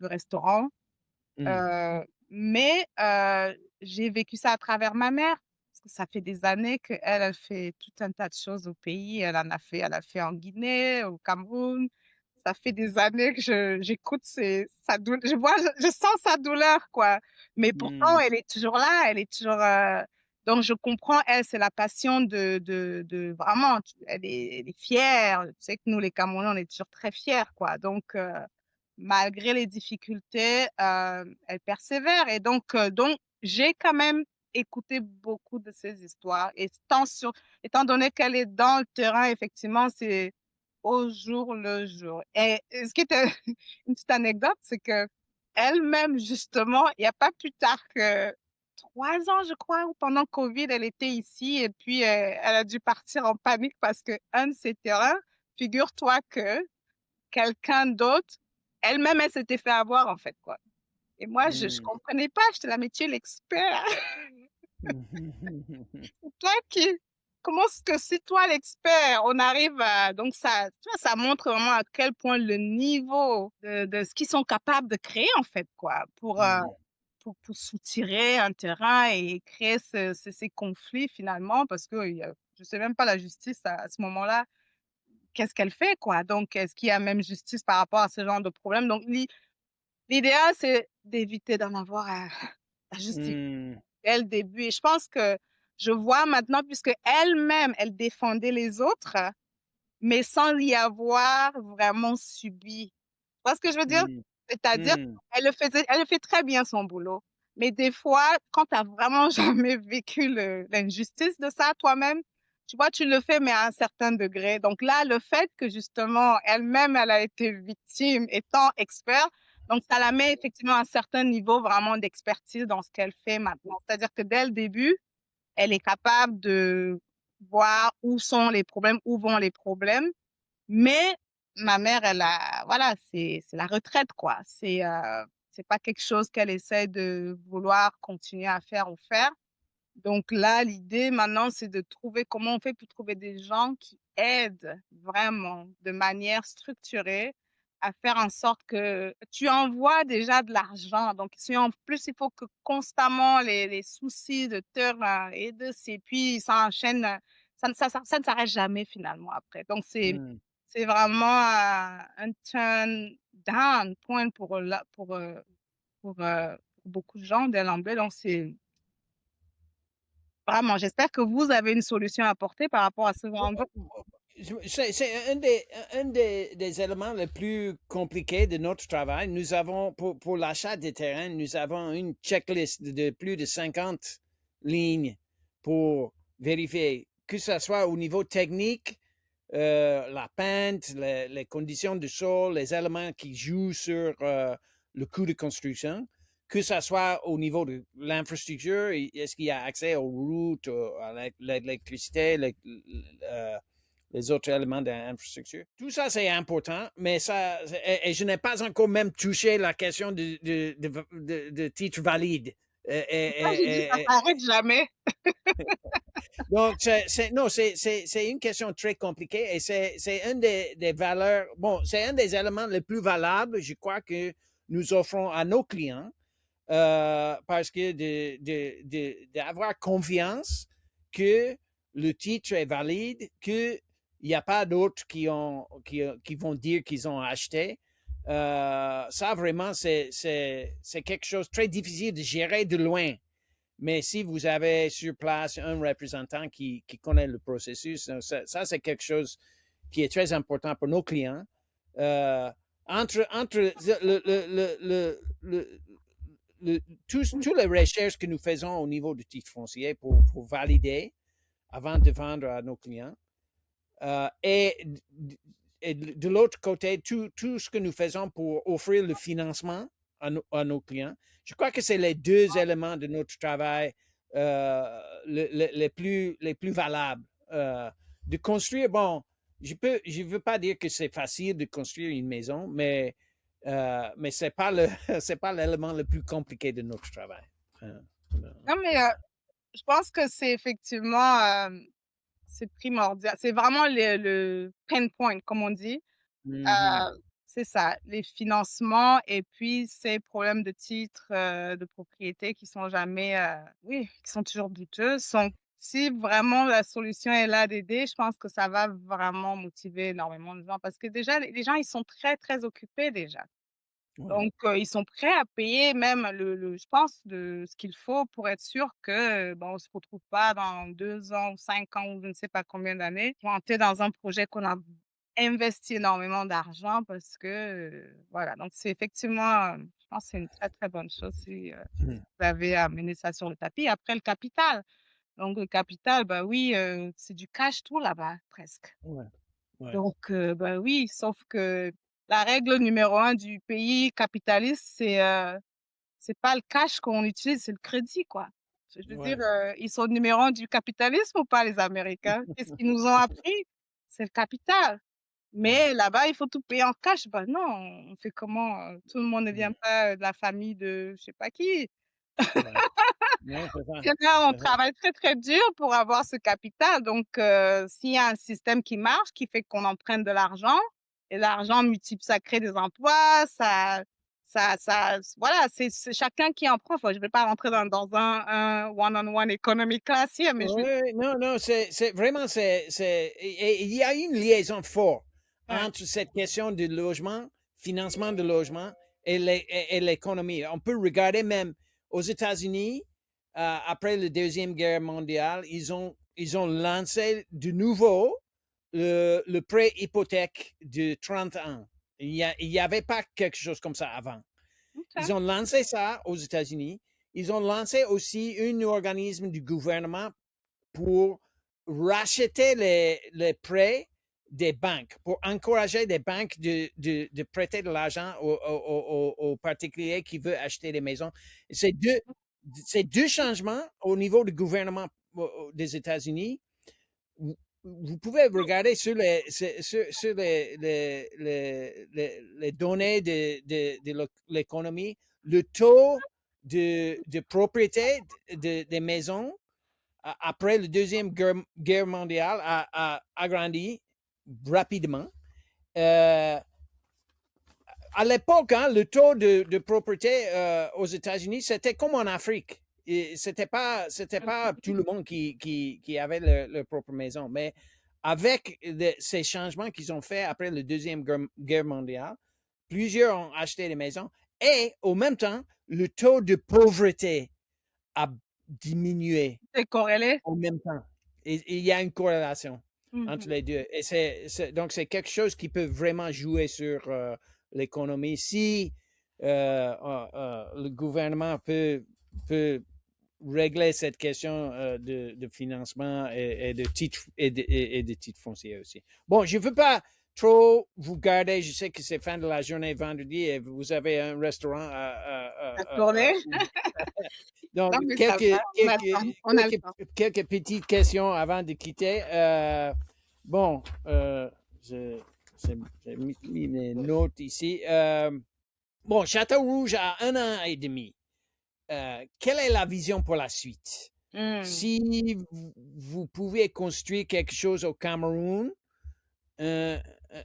restaurant. Mm. Mais j'ai vécu ça à travers ma mère. parce que ça fait des années qu'elle, elle fait tout un tas de choses au pays. Elle a fait en Guinée, au Cameroun. Ça fait des années que j'écoute sa douleur, je sens sa douleur, quoi. Mais pourtant, Mmh. elle est toujours là, elle est toujours, donc je comprends, elle, c'est la passion de vraiment, elle est fière. Tu sais que nous, les Camerounais, on est toujours très fiers, quoi. Donc, malgré les difficultés, elle persévère et donc j'ai quand même écouté beaucoup de ces histoires et étant donné qu'elle est dans le terrain, effectivement, c'est au jour le jour et ce qui était une petite anecdote, c'est qu'elle-même, justement, il y a pas plus tard que 3 ans, je crois, ou pendant covid, elle était ici et puis, elle a dû partir en panique parce qu'un de ses terrains, figure-toi que quelqu'un d'autre, elle-même, elle s'était fait avoir, en fait, quoi. Et moi, je Mmh. comprenais pas, j'étais là: «Mais tu es l'expert, c'est toi qui comment est-ce que c'est toi l'expert?» On arrive à donc ça tu vois, ça montre vraiment à quel point le niveau de ce qu'ils sont capables de créer, en fait, quoi, Mmh. pour soutirer un terrain et créer ces conflits, finalement, parce que il y a je sais même pas la justice à ce moment-là, qu'est-ce qu'elle fait, quoi? Donc est-ce qu'il y a même justice par rapport à ce genre de problème? Donc l'idéal, c'est d'éviter d'en avoir à justifier Mmh. dès le début et je pense que je vois maintenant puisque elle-même, elle défendait les autres, mais sans y avoir vraiment subi. Tu vois ce que je veux dire? Mmh. C'est-à-dire, Mmh. elle le fait très bien son boulot, mais des fois, quand tu as vraiment jamais vécu l'injustice de ça toi-même, tu vois, tu le fais, mais à un certain degré. Donc là, le fait que justement, elle-même, elle a été victime étant expert, donc ça la met effectivement à un certain niveau vraiment d'expertise dans ce qu'elle fait maintenant. C'est-à-dire que dès le début, elle est capable de voir où sont les problèmes, où vont les problèmes mais ma mère, elle a voilà, c'est la retraite, quoi. C'est pas quelque chose qu'elle essaie de vouloir continuer à faire ou faire. Donc là, l'idée maintenant, c'est de trouver comment on fait pour trouver des gens qui aident vraiment de manière structurée à faire en sorte que tu envoies déjà de l'argent. Donc si en plus, il faut que constamment les soucis de terrain et de ces puis ça enchaîne, ça ne s'arrête jamais finalement après. Donc Mmh. c'est vraiment, un turn down point pour beaucoup de gens dès l'emblée. Donc c'est vraiment, j'espère que vous avez une solution à apporter par rapport à ce genre de C'est un des éléments les plus compliqués de notre travail. Nous avons, pour l'achat des terrains, nous avons une checklist de plus de 50 lignes pour vérifier que ce soit au niveau technique, la pente, les conditions du sol, les éléments qui jouent sur le coût de construction, que ce soit au niveau de l'infrastructure, est-ce qu'il y a accès aux routes, à l'électricité, les autres éléments de l'infrastructure. Tout ça, c'est important, mais ça, et je n'ai pas encore même touché la question de titre valide. ça, j'ai dit: «Ça s'arrête jamais». Donc, non, c'est une question très compliquée et c'est un des valeurs, bon, c'est un des éléments les plus valables, je crois, que nous offrons à nos clients parce que d'avoir confiance que le titre est valide, qu'il n'y a pas d'autres qui vont dire qu'ils ont acheté. Ça, vraiment, c'est quelque chose de très difficile de gérer de loin. Mais si vous avez sur place un représentant qui connaît le processus, ça c'est quelque chose qui est très important pour nos clients. Euh, entre le, tous les recherches que nous faisons au niveau du titre foncier pour valider avant de vendre à nos clients, et de l'autre côté, tout ce que nous faisons pour offrir le financement à nos clients, je crois que c'est les deux éléments de notre travail les plus valables. De construire, bon, je veux pas dire que c'est facile de construire une maison, mais c'est pas c'est pas l'élément le plus compliqué de notre travail. Non, mais je pense que c'est effectivement, c'est primordial. C'est vraiment le pain point, comme on dit. Mhm. C'est ça, les financements et puis ces problèmes de titres, de propriété qui sont jamais, oui, qui sont toujours douteux, si vraiment la solution est là d'aider, je pense que ça va vraiment motiver énormément de gens parce que déjà, les gens, ils sont très, très occupés déjà. Ouais. Donc, ils sont prêts à payer même le je pense de ce qu'il faut pour être sûr que, on se retrouve pas dans 2 ans ou 5 ans ou je ne sais pas combien d'années, plantés dans un projet qu'on a investi énormément d'argent parce que, voilà. Donc c'est effectivement, je pense que c'est une très, très bonne chose si, Mmh. vous avez amené ça sur le tapis. Après le capital, donc le capital, bah, oui, c'est du cash tout là-bas, presque. Ouais, ouais. Donc, bah, oui, sauf que la règle numéro un du pays capitaliste, c'est pas le cash qu'on utilise, c'est le crédit, quoi. Je veux dire, Ouais. ils sont numéro un du capitalisme ou pas les Américains? Qu'est-ce qu'ils nous ont appris? C'est le capital. Ouais. Mais là-bas, il faut tout payer en cash. Bah, non, on fait comment? Tout le monde ne vient Ouais. pas de la famille de je sais pas qui. Ouais. Non, c'est ça. Il y en a, on C'est ça. travaille très, très dur pour avoir ce capital. Donc, s'il y a un système qui marche, qui fait qu'on emprunte de l'argent et l'argent multiplie, ça crée des emplois, ça voilà, c'est chacun qui en prend. Enfin, je ne vais pas rentrer dans un one-on-one economic class here, mais je veux Ouais, non, non, c'est vraiment, et il y a une liaison forte ouais, entre cette question du logement, financement de logement et l'économie. On peut regarder même aux États-Unis, après la Deuxième Guerre mondiale, ils ont lancé de nouveau le prêt hypothèque de 30 ans. Il y avait pas quelque chose comme ça avant. OK. Ils ont lancé ça aux États-Unis. Ils ont lancé aussi un organisme du gouvernement pour racheter les prêts des banques, pour encourager des banques de prêter de l'argent aux particuliers qui veulent acheter des maisons. C'est deux, c'est deux changements au niveau du gouvernement des États-Unis. Vous pouvez regarder sur les données de l'économie, le taux de propriété des maisons après la Deuxième Guerre mondiale a agrandi rapidement. Euh, à l'époque, hein, le taux de propriété aux États-Unis, c'était comme en Afrique. C'était pas tout le monde qui avait leur propre maison. Mais avec ces changements qu'ils ont fait après la Deuxième Guerre mondiale, plusieurs ont acheté des maisons. Et au même temps, le taux de pauvreté a diminué C'est corrélé? en même temps. Et il y a une corrélation entre Mmh. les deux. Et donc, c'est quelque chose qui peut vraiment jouer sur l'économie. Si le gouvernement peut régler cette question de financement et de titres et de titres fonciers aussi. Bon, je ne veux pas trop vous garder. Je sais que c'est fin de la journée vendredi et vous avez un restaurant La tournée? donc, Non, mais ça va, on a le temps, on a le temps. quelques petites questions avant de quitter. Bon, j'ai mis mes notes ici. Bon, Château Rouge a 1 an et demi. Quelle est la vision pour la suite? Mmh. Si vous pouvez construire quelque chose au Cameroun, un,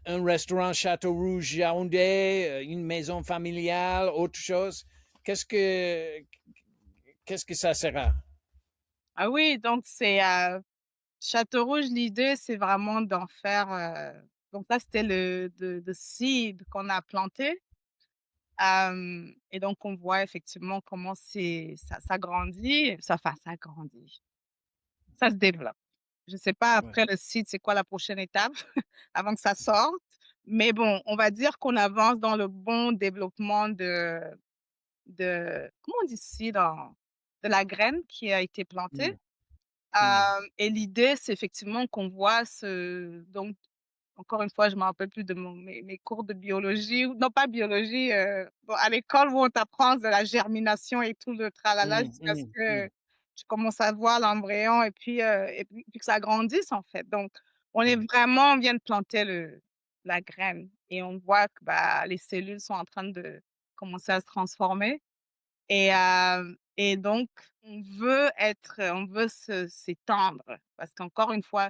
un restaurant Château Rouge Yaoundé, une maison familiale, autre chose, qu'est-ce que ça sera? Ah oui, donc c'est, Châteaurouge, l'idée, c'est vraiment d'en faire, donc ça, c'était le seed qu'on a planté, et donc on voit effectivement comment ça grandit, ça grandit, ça se développe. Je ne sais pas Ouais. après le seed, c'est quoi la prochaine étape avant que ça sorte, mais bon, on va dire qu'on avance dans le bon développement de comment on dit seed de la graine qui a été plantée. Mm, mm, Et l'idée, c'est effectivement qu'on voit donc encore une fois, je me rappelle plus de mes cours de biologie ou non pas biologie, bon à l'école où on t'apprend de la germination et tout le tralala mm, jusqu'à ce mm, que mm, tu commences à voir l'embryon et puis que ça grandisse en fait. Donc ouais, on vient de planter la graine et on voit que, bah, les cellules sont en train de commencer à se transformer. Et donc on veut s'étendre parce qu'encore une fois,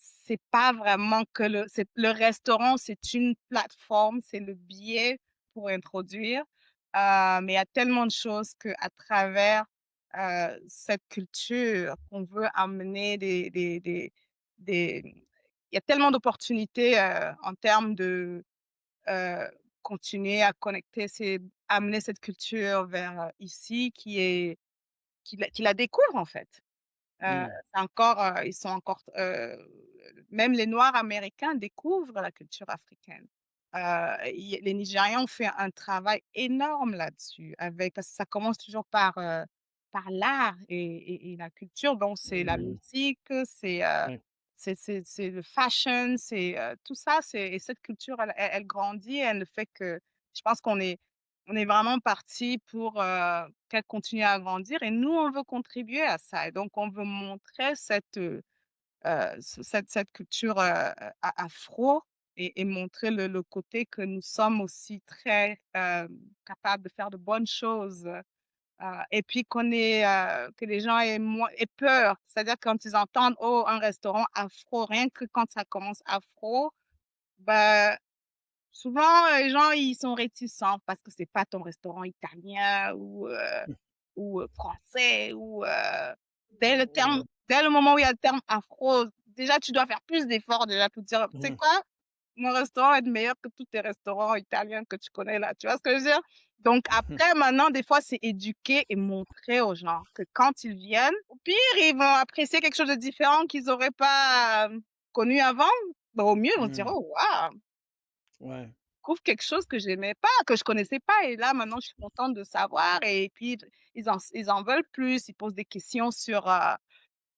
c'est pas vraiment que le restaurant, c'est une plateforme, c'est le biais pour introduire, mais il y a tellement de choses qu'à travers cette culture, qu'on veut amener des il y a tellement d'opportunités, en termes de, heu, continuer à connecter amener cette culture vers, ici qui la découvre en fait. Mm. C'est encore, ils sont encore, même les Noirs américains découvrent la culture africaine. Les Nigérians ont fait un travail énorme là-dessus parce que ça commence toujours par l'art et la culture, donc c'est la Mm. musique, Ouais. c'est le fashion, tout ça, et cette culture, elle grandit, elle fait que je pense on est vraiment parti pour, qu'elle continue à grandir et nous, on veut contribuer à ça et donc on veut montrer cette culture, afro et montrer le côté que nous sommes aussi très, capables de faire de bonnes choses, et puis que les gens aient peur. C'est-à-dire quand ils entendent: «Oh, un restaurant afro», rien que quand ça commence afro, bah, souvent, les gens, ils sont réticents parce que c'est pas ton restaurant italien ou français Ouais. dès le moment où il y a le terme afro, déjà, tu dois faire plus d'efforts déjà pour dire: «Tu sais Mhm. quoi? Mon restaurant va être meilleur que tous tes restaurants italiens que tu connais là». Tu vois ce que je veux dire? Donc après, maintenant, des fois, c'est éduquer et montrer aux gens que quand ils viennent, au pire, ils vont apprécier quelque chose de différent qu'ils auraient pas, connu avant. Bah, au mieux, ils vont se dire: Mhm. «Oh waouh! Ouais. Découvre quelque chose que j'aimais pas, que je connaissais pas et là, maintenant, je suis contente de savoir» et puis ils en veulent plus, ils posent des questions sur,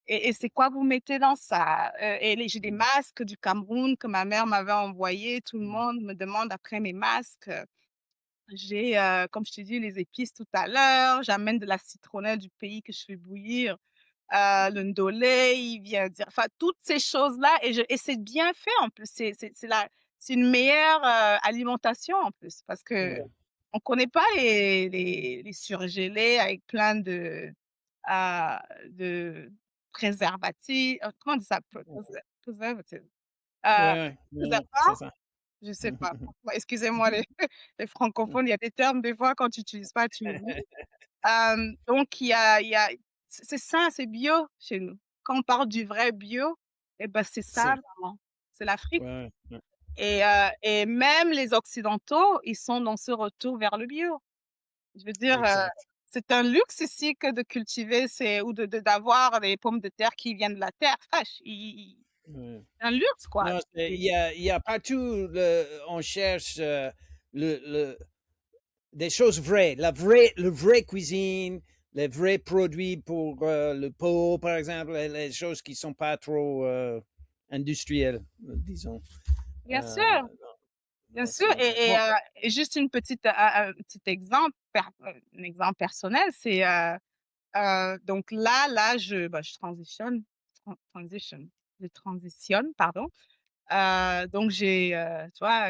«Et c'est quoi vous mettez dans ça?» Et j'ai des masques du Cameroun que ma mère m'avait envoyés, tout le monde me demande après mes masques. J'ai, comme je t'ai dit, les épices tout à l'heure, j'amène de la citronnelle du pays que je fais bouillir, le ndolé, il vient dire enfin toutes ces choses-là et c'est bien fait en plus, c'est une meilleure, alimentation en plus parce Ouais. qu'on connaît pas les surgelés avec plein de préservatifs, comment on dit ça? Preservative, Ouais, heu, ouais, ouais, préservants? c'est ça. Je sais pas. Bah, excusez-moi les francophones, il y a des termes des fois quand tu utilises pas, tu oublies. Donc il y a c'est ça, c'est bio chez nous. Quand on parle du vrai bio et ben, c'est ça C'est vraiment, c'est l'Afrique ouais, ouais, et même les occidentaux, ils sont dans ce retour vers le bio. Je veux dire, exact. c'est un luxe ici que de cultiver ou d'avoir des pommes de terre qui viennent de la terre fraîche. Ouais. C'est un luxe quoi. Non, C'est il y a partout on cherche, le des choses vraies, le vrai cuisine, les vrais produits pour, le pot, par exemple, les choses qui sont pas trop, industrielles, disons. bien sûr. Heu, Bien donc sûr c'est ça. et Bon, et juste un petit exemple un exemple personnel, donc là je transitionne, pardon. Donc j'ai, tu vois,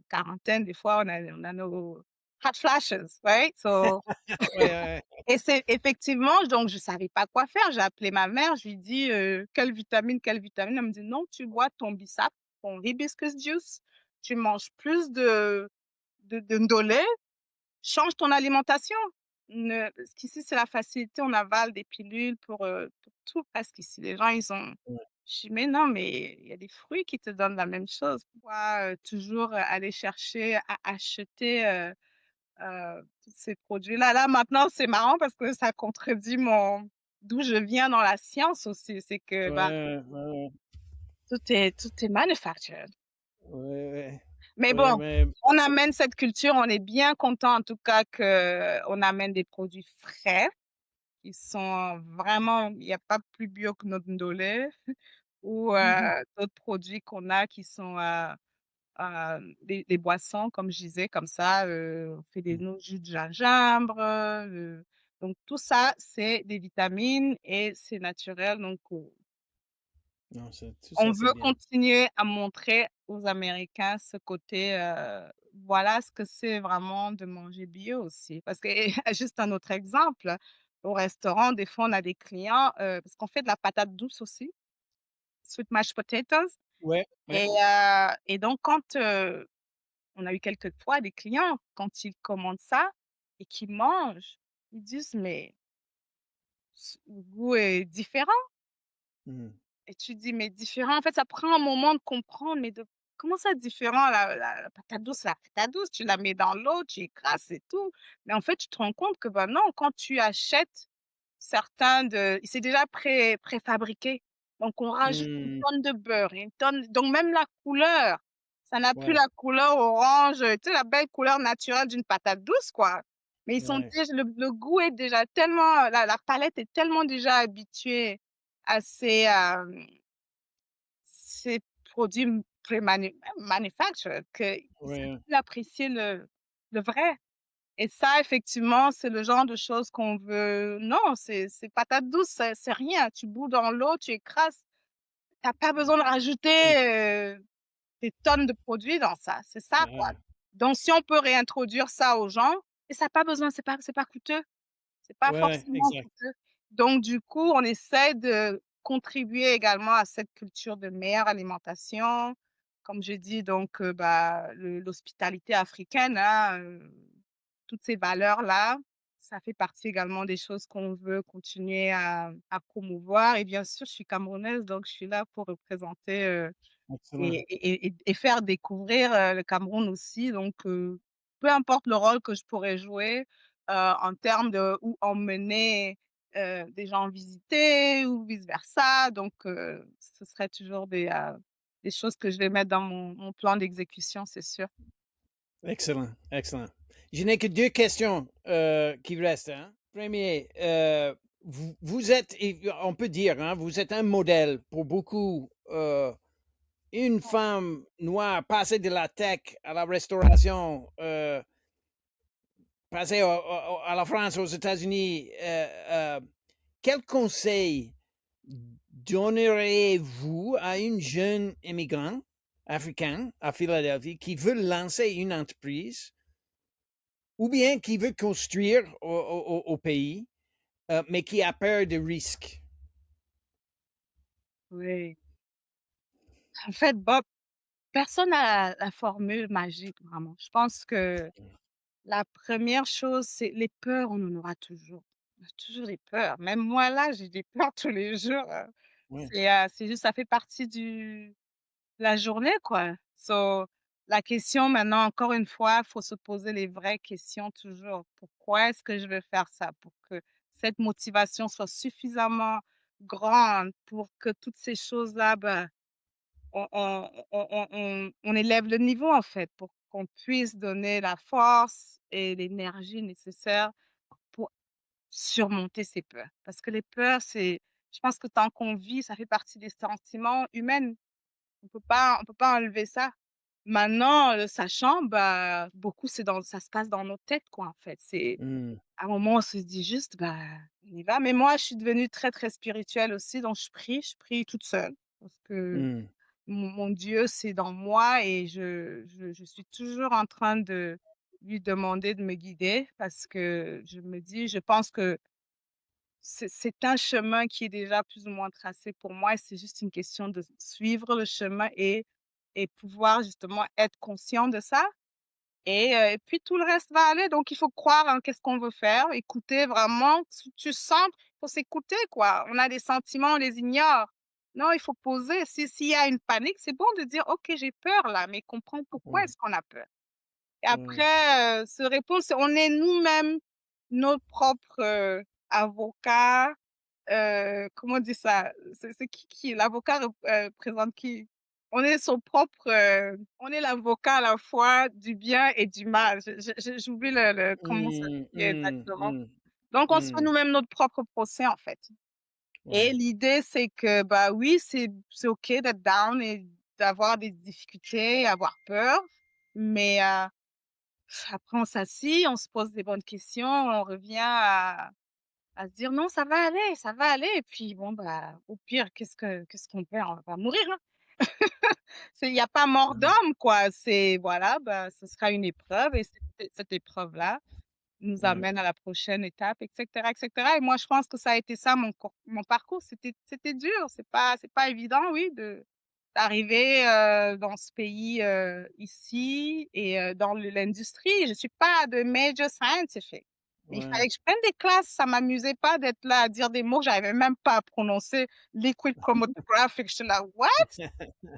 quarantaine, des fois on a nos hot flashes, right? So ouais, ouais, et c'est effectivement donc je savais pas quoi faire. J'ai appelé ma mère, je lui dis: «Quelle vitamine, quelle vitamine?» Elle me dit: «Non, tu bois ton Bissap, ton hibiscus juice, tu manges plus de ndolé, change ton alimentation. Parce qu'ici, c'est la facilité, on avale des pilules pour tout presque ici. Les gens, ils ont ouais, je dis: «Mais non, mais il y a des fruits qui te donnent la même chose. Pourquoi, toujours, aller chercher à acheter, tous ces produits-là?» Là, maintenant, c'est marrant parce que ça contredit mon d'où je viens dans la science aussi. C'est que, bah, ouais, ouais, tout est manufactured. ouais, ouais, Mais ouais, bon, mais on amène cette culture, on est bien content en tout cas qu'on amène des produits frais qui sont vraiment il y a pas plus bio que notre ndolé ou d'autres produits qu'on a qui sont, des boissons comme je disais comme ça, on fait nos jus de gingembre, donc tout ça, c'est des vitamines et c'est naturel donc non, c'est tout on ça, c'est veut bien. continuer à montrer aux Américains ce côté, voilà ce que c'est vraiment de manger bio aussi. Parce que juste un autre exemple, au restaurant, des fois, on a des clients, parce qu'on fait de la patate douce aussi, sweet mashed potatoes Ouais, ouais. et donc quand, on a eu quelques fois des clients, quand ils commandent ça et qu'ils mangent, ils disent: «Mais le goût est différent. Mmh. Et tu te dis: «Mais différent», en fait, ça prend un moment de comprendre, mais de comment ça différent? La patate douce, c'est la patate douce, tu la mets dans l'eau, tu écrases, c'est tout. Mais en fait, tu te rends compte que, bah, non, quand tu achètes certains de c'est déjà préfabriqué. Donc on rajoute une Mmh. tonne de beurre, une tonne donc même la couleur, ça n'a plus Ouais, la couleur orange, tu sais, la belle couleur naturelle d'une patate douce, quoi. Mais ils sont ouais, déj le goût est déjà tellement la palette est tellement déjà habituée à ces produits manufactured qu'ils savent ouais, plus apprécier le vrai. Et ça, effectivement, c'est le genre de choses qu'on veut non, c'est patate douce, c'est rien. Tu bouts dans l'eau, tu écrases. Tu as pas besoin de mmh, rajouter, des tonnes de produits dans ça. C'est ça, quoi. ouais, Donc si on peut réintroduire ça aux gens et ça a pas besoin, c'est pas coûteux. C'est pas ouais, forcément exact. coûteux. Donc du coup, on essaie de contribuer également à cette culture de meilleure alimentation. Comme je dis donc, bah, l'hospitalité africaine, hein, toutes ces valeurs-là, ça fait partie également des choses qu'on veut continuer à promouvoir et bien sûr, je suis camerounaise, donc je suis là pour représenter, Excellent. et faire découvrir, le Cameroun aussi donc peu importe le rôle que je pourrais jouer, en termes de ou emmener, des gens visiter ou vice versa donc ce serait toujours des choses que je vais mettre dans mon plan d'exécution, c'est sûr. Excellent, excellent. Je n'ai que 2 questions, qui restent, hein. 1er, vous êtes et on peut dire, hein, vous êtes un modèle pour beaucoup, une femme noire passée de la tech à la restauration, passée à la France, aux États-Unis, quel conseil donneriez-vous à une jeune immigrant africain à Philadelphie qui veut lancer une entreprise ou bien qui veut construire au pays, mais qui a peur de risques? Oui. En fait, Bob, personne n'a la formule magique vraiment. Je pense que la première chose, c'est les peurs, on en aura toujours. On a toujours des peurs. Même moi là, j'ai des peurs tous les jours, Ouais. c'est juste ça fait partie du la journée, quoi. So, la question maintenant, encore une fois, faut se poser les vraies questions toujours. Pourquoi est-ce que je veux faire ça? Pour que cette motivation soit suffisamment grande pour que toutes ces choses-là, ben, on élève le niveau, en fait, pour qu'on puisse donner la force et l'énergie nécessaire pour surmonter ces peurs. Parce que les peurs, c'est je pense que tant qu'on vit, ça fait partie des sentiments humains. On peut pas enlever ça. Maintenant, sachant, bah, beaucoup ça se passe dans nos têtes, quoi, en fait. C'est Mmh, à un moment, on se dit juste: «Bah, on y va». Mais moi, je suis devenue très, très spirituelle aussi, donc je prie toute seule parce que mmh, mon Dieu, c'est dans moi et je suis toujours en train de lui demander de me guider parce que je pense que c'est un chemin qui est déjà plus ou moins tracé pour moi et c'est juste une question de suivre le chemin et pouvoir justement être conscient de ça et puis tout le reste va aller. Donc il faut croire en qu'est-ce qu'on veut faire, écouter vraiment, si tu sens, il faut s'écouter quoi. On a des sentiments, on les ignore. Non, il faut poser. S'il y a une panique, c'est bon de dire: «OK, j'ai peur là», mais comprends pourquoi ouais, est-ce qu'on a peur. Et ouais. après, se répondre, c'est on est nous-mêmes nos propres, avocats. Comment on dit ça? C'est qui l'avocat représente qui? On est son propre, on est l'avocat à la fois du bien et du mal. J'oublie le comment ça se Mmh, dit mmh, exactement. mmh, Donc on se fait mmh, nous-mêmes notre propre procès, en fait. Et ouais. l'idée, c'est que, bah, oui, c'est OK d'être down et d'avoir des difficultés, avoir peur, mais après on s'assit, on se pose des bonnes questions, on revient à se dire: «Non, ça va aller» et puis bon, bah, au pire, qu'est-ce qu'on fait? On va mourir, hein. C'est il y a pas mort Mmh, d'homme, quoi. C'est voilà, bah, ce sera une épreuve et cette épreuve-là nous ouais. amène à la prochaine étape et cetera et moi, je pense que ça a été ça mon parcours. C'était dur, c'est pas évident, oui, d'arriver, dans ce pays, ici et dans l'industrie. Je suis pas de major scientific. Il Ouais. fallait que je prenne des classes, ça m'amusait pas d'être là à dire des mots que j'arrivais même pas à prononcer. Liquid chromatographic, j'étais là: «What?»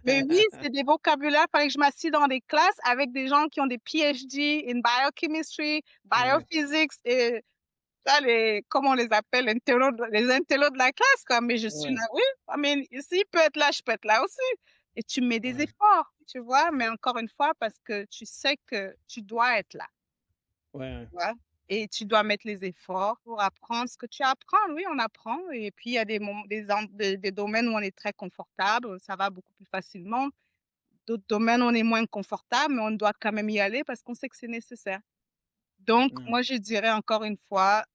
Mais oui, c'est des vocabulaires, fallait que je m'assieds dans des classes avec des gens qui ont des PhD in biochemistry, Ouais. biophysics et là, comment on les appelle? Les intellos de la classe, quoi. Mais je suis Ouais. là, oui, I mean, s'il peut être là, je peux être là aussi. Et tu mets des Ouais. efforts, tu vois? Mais encore une fois, parce que tu sais que tu dois être là, Ouais. tu vois? Et tu dois mettre les efforts pour apprendre ce que tu apprends. Oui, on apprend et puis il y a des domaines où on est très confortable, ça va beaucoup plus facilement. D'autres domaines, on est moins confortable, mais on doit quand même y aller parce qu'on sait que c'est nécessaire. Donc, Ouais. moi, je dirais encore une fois,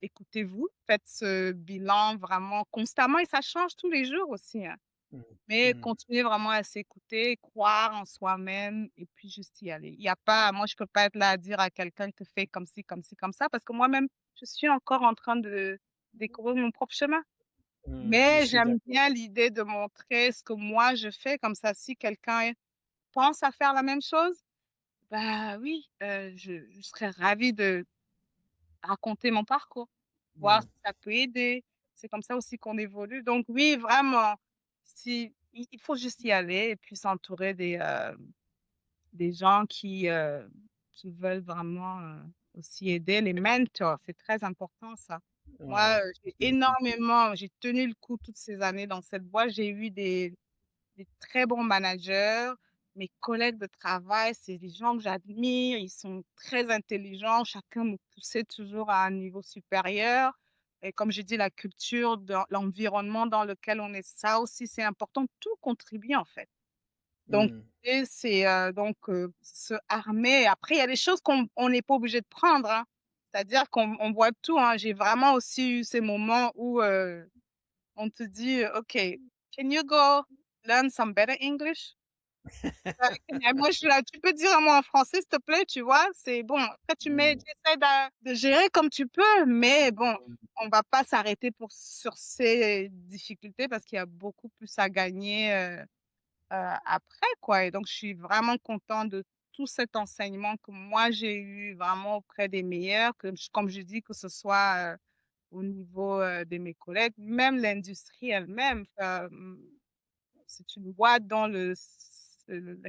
écoutez-vous, faites ce bilan vraiment constamment et ça change tous les jours aussi, hein. Mmh. Mais Mmh. continuez vraiment à s'écouter, croire en soi-même et puis juste y aller. Il y a pas moi, je peux pas être là à dire à quelqu'un que fais comme ci, comme ci, comme ça, parce que moi-même, je suis encore en train de découvrir mon propre chemin. Je Mais suis j'aime d'accord. bien l'idée de montrer ce que moi je fais, comme ça, si quelqu'un pense à faire la même chose, bah oui, je serais ravie de raconter mon parcours, voir Ouais. si ça peut aider. C'est comme ça aussi qu'on évolue. Donc oui, vraiment, si il faut juste y aller et puis s'entourer des gens qui veulent vraiment, aussi aider, les mentors, c'est très important ça. Moi, Ouais. j'ai tenu le coup toutes ces années dans cette boîte. J'ai eu des très bons managers. Mes collègues de travail, c'est des gens que j'admire. Ils sont très intelligents. Chacun me poussait toujours à un niveau supérieur. Et comme j'ai dit, la culture, l'environnement dans lequel on est, ça aussi, c'est important. Tout contribue, en fait. Donc, Mmh. et c'est se armer. Après, il y a des choses qu'on n'est pas obligé de prendre, hein. C'est-à-dire qu'on voit tout, hein. J'ai vraiment aussi eu ces moments où on te dit, OK, can you go learn some better English? Et moi, je suis là, tu peux dire à moi en français, s'il te plaît, tu vois? C'est bon, après Mmh. tu essaies de gérer comme tu peux, mais bon, on va pas s'arrêter sur ces difficultés parce qu'il y a beaucoup plus à gagner, après, quoi et donc je suis vraiment contente de tout cet enseignement que moi j'ai eu vraiment auprès des meilleurs, comme je dis, que ce soit, au niveau, de mes collègues, même l'industrie elle-même, si tu le vois dans le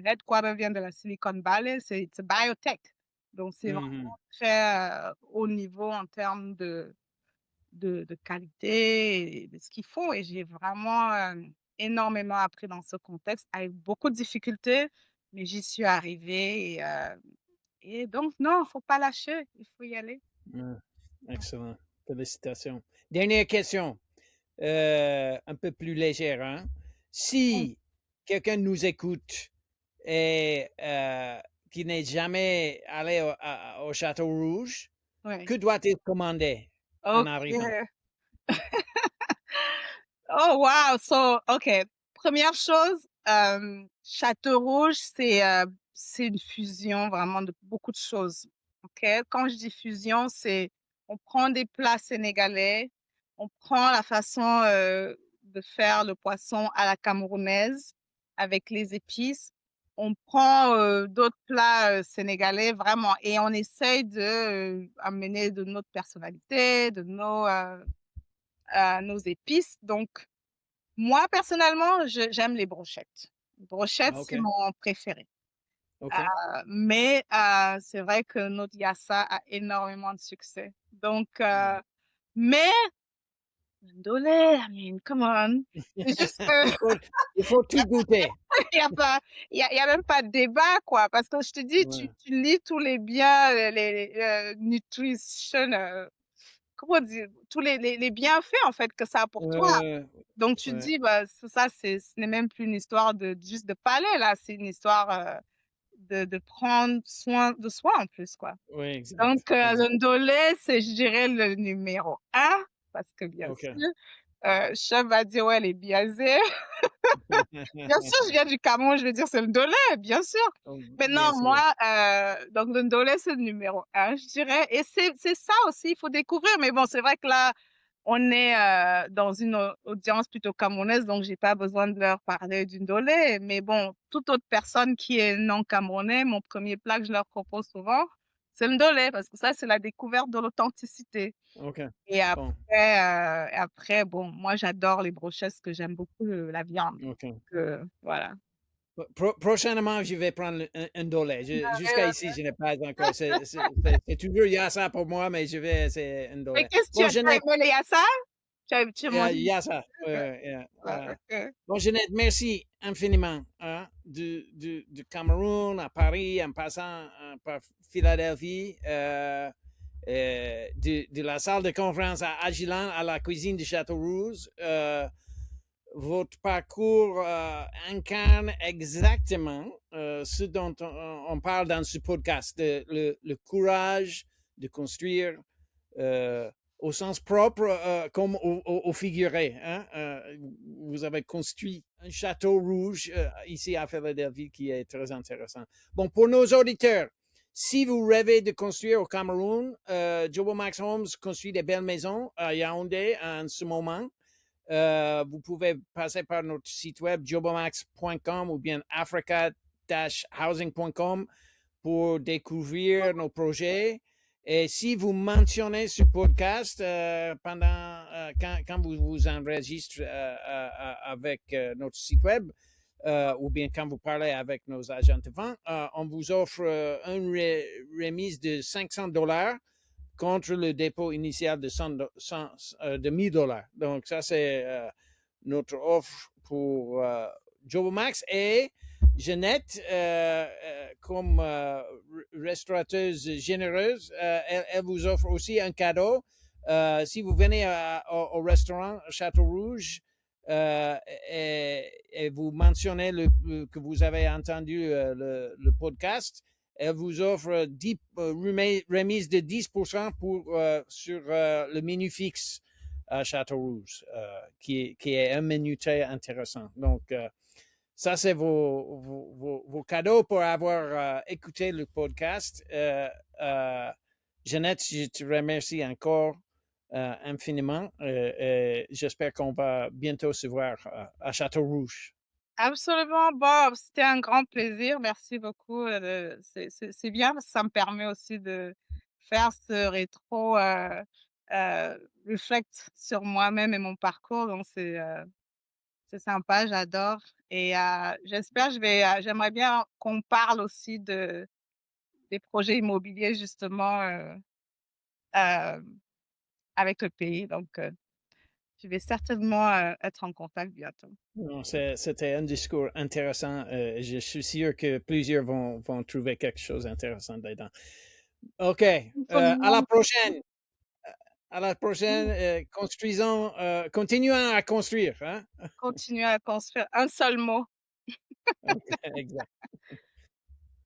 headquarter vient de la Silicon Valley, c'est biotech. Donc c'est Mmh. vraiment très, haut niveau en termes de qualité et de ce qu'ils font et j'ai vraiment, énormément appris dans ce contexte avec beaucoup de difficultés, mais j'y suis arrivée et donc non, faut pas lâcher, il faut y aller. Ouais. Excellent. Félicitations. Dernière question, un peu plus légère, hein. Mmh, Si quelqu'un nous écoute et qui n'est jamais allé au Château Rouge, ouais. que doit-il commander en arrivant? OK. Oh wow! So, OK. Première chose, Château Rouge, c'est une fusion vraiment de beaucoup de choses. OK? Quand je dis fusion, c'est on prend des plats sénégalais, on prend la façon, de faire le poisson à la camerounaise avec les épices. On prend, d'autres plats, sénégalais vraiment et on essaye de, amener de notre personnalité, de nos épices donc moi, personnellement, j'aime les brochettes. Brochettes, Ah, c'est OK. mon préféré. OK. Mais c'est vrai que notre yassa a énormément de succès. Donc Mmh. mais Ndolé, I mean, come on. C'est juste que Il faut il faut tout goûter. il y a pas il y a même pas de débat, quoi. Parce que je te dis, Ouais. tu lis tous les biens, nutrition, comment dire? Tous les bienfaits, en fait, que ça a pour toi. Ouais, Donc tu te ouais, dis, bah, ce n'est même plus une histoire de juste de palais là, c'est une histoire, de prendre soin de soi en plus, quoi. ouais, exact, Donc exact. le ndolé, c'est je dirais le numéro un parce que bien OK. sûr, chef va dire: «Ouais, elle est biaisée». Bien sûr, je viens du Cameroun, je vais dire: «C'est le ndolé», bien sûr. Bien Maintenant sûr. moi, donc le ndolé, c'est le numéro un, je dirais et c'est ça aussi, il faut découvrir mais bon, c'est vrai que là on est, dans une audience plutôt camerounaise, donc j'ai pas besoin de leur parler du ndolé. Mais bon, toute autre personne qui est non camerounais, mon premier plat que je leur propose souvent, c'est Ndolé parce que ça, c'est la découverte de l'authenticité OK. et Bon, après, bon, moi, j'adore les brochettes parce que j'aime beaucoup la viande. OK. Voilà. Prochainement, je vais prendre un dollar. Jusqu'à Ouais, ici, je n'ai pas encore. C'est toujours Yassa pour moi, mais c'est un mais dollar. qu'est-ce que tu Bon, as Jeannette, aimé les yassa? Tu as mangé? Yassa. Ah, OK. Bon, Jeannette, merci infiniment hein, du Cameroun à Paris, en passant par Philadelphie, de la salle de conférence à Agilan à la cuisine du Château Rouge. Votre parcours incarne exactement ce dont on parle dans ce podcast, le courage de construire au sens propre comme au figuré. Hein? Vous avez construit un château rouge ici à Philadelphie qui est très intéressant. Bon, pour nos auditeurs, si vous rêvez de construire au Cameroun, Jobo Max Homes construit des belles maisons à Yaoundé en ce moment. Vous pouvez passer par notre site web jobomax.com ou bien africa-housing.com pour découvrir nos projets. Et si vous mentionnez ce podcast quand vous vous enregistrez avec notre site web, ou bien quand vous parlez avec nos agents de vente, on vous offre une remise de $500 contre le dépôt initial de $1,000. Donc, ça, c'est notre offre pour Jobo Max. Et Jeannette, comme restaurateuse généreuse, elle vous offre aussi un cadeau. Si vous venez au restaurant Château Rouge et vous mentionnez que vous avez entendu le podcast, elle vous offre 10, remise de 10% sur le menu fixe à Château Rouge, qui est un menu très intéressant. Donc, ça, c'est vos cadeaux pour avoir écouté le podcast. Jeannette, je te remercie encore infiniment. J'espère qu'on va bientôt se voir à Château Rouge. Absolument, Bob, c'était un grand plaisir. Merci beaucoup. C'est bien parce que ça me permet aussi de faire ce rétro reflect sur moi-même et mon parcours. Donc, c'est sympa, j'adore. Et j'espère, j'aimerais bien qu'on parle aussi des projets immobiliers, justement, euh, avec le pays. Donc, je vais certainement être en contact bientôt. Non, c'était un discours intéressant. Je suis sûr que plusieurs vont trouver quelque chose d'intéressant dedans. OK. À la prochaine. À la prochaine. Construisons, continuons à construire. Hein? Continuer à construire un seul mot. Exact.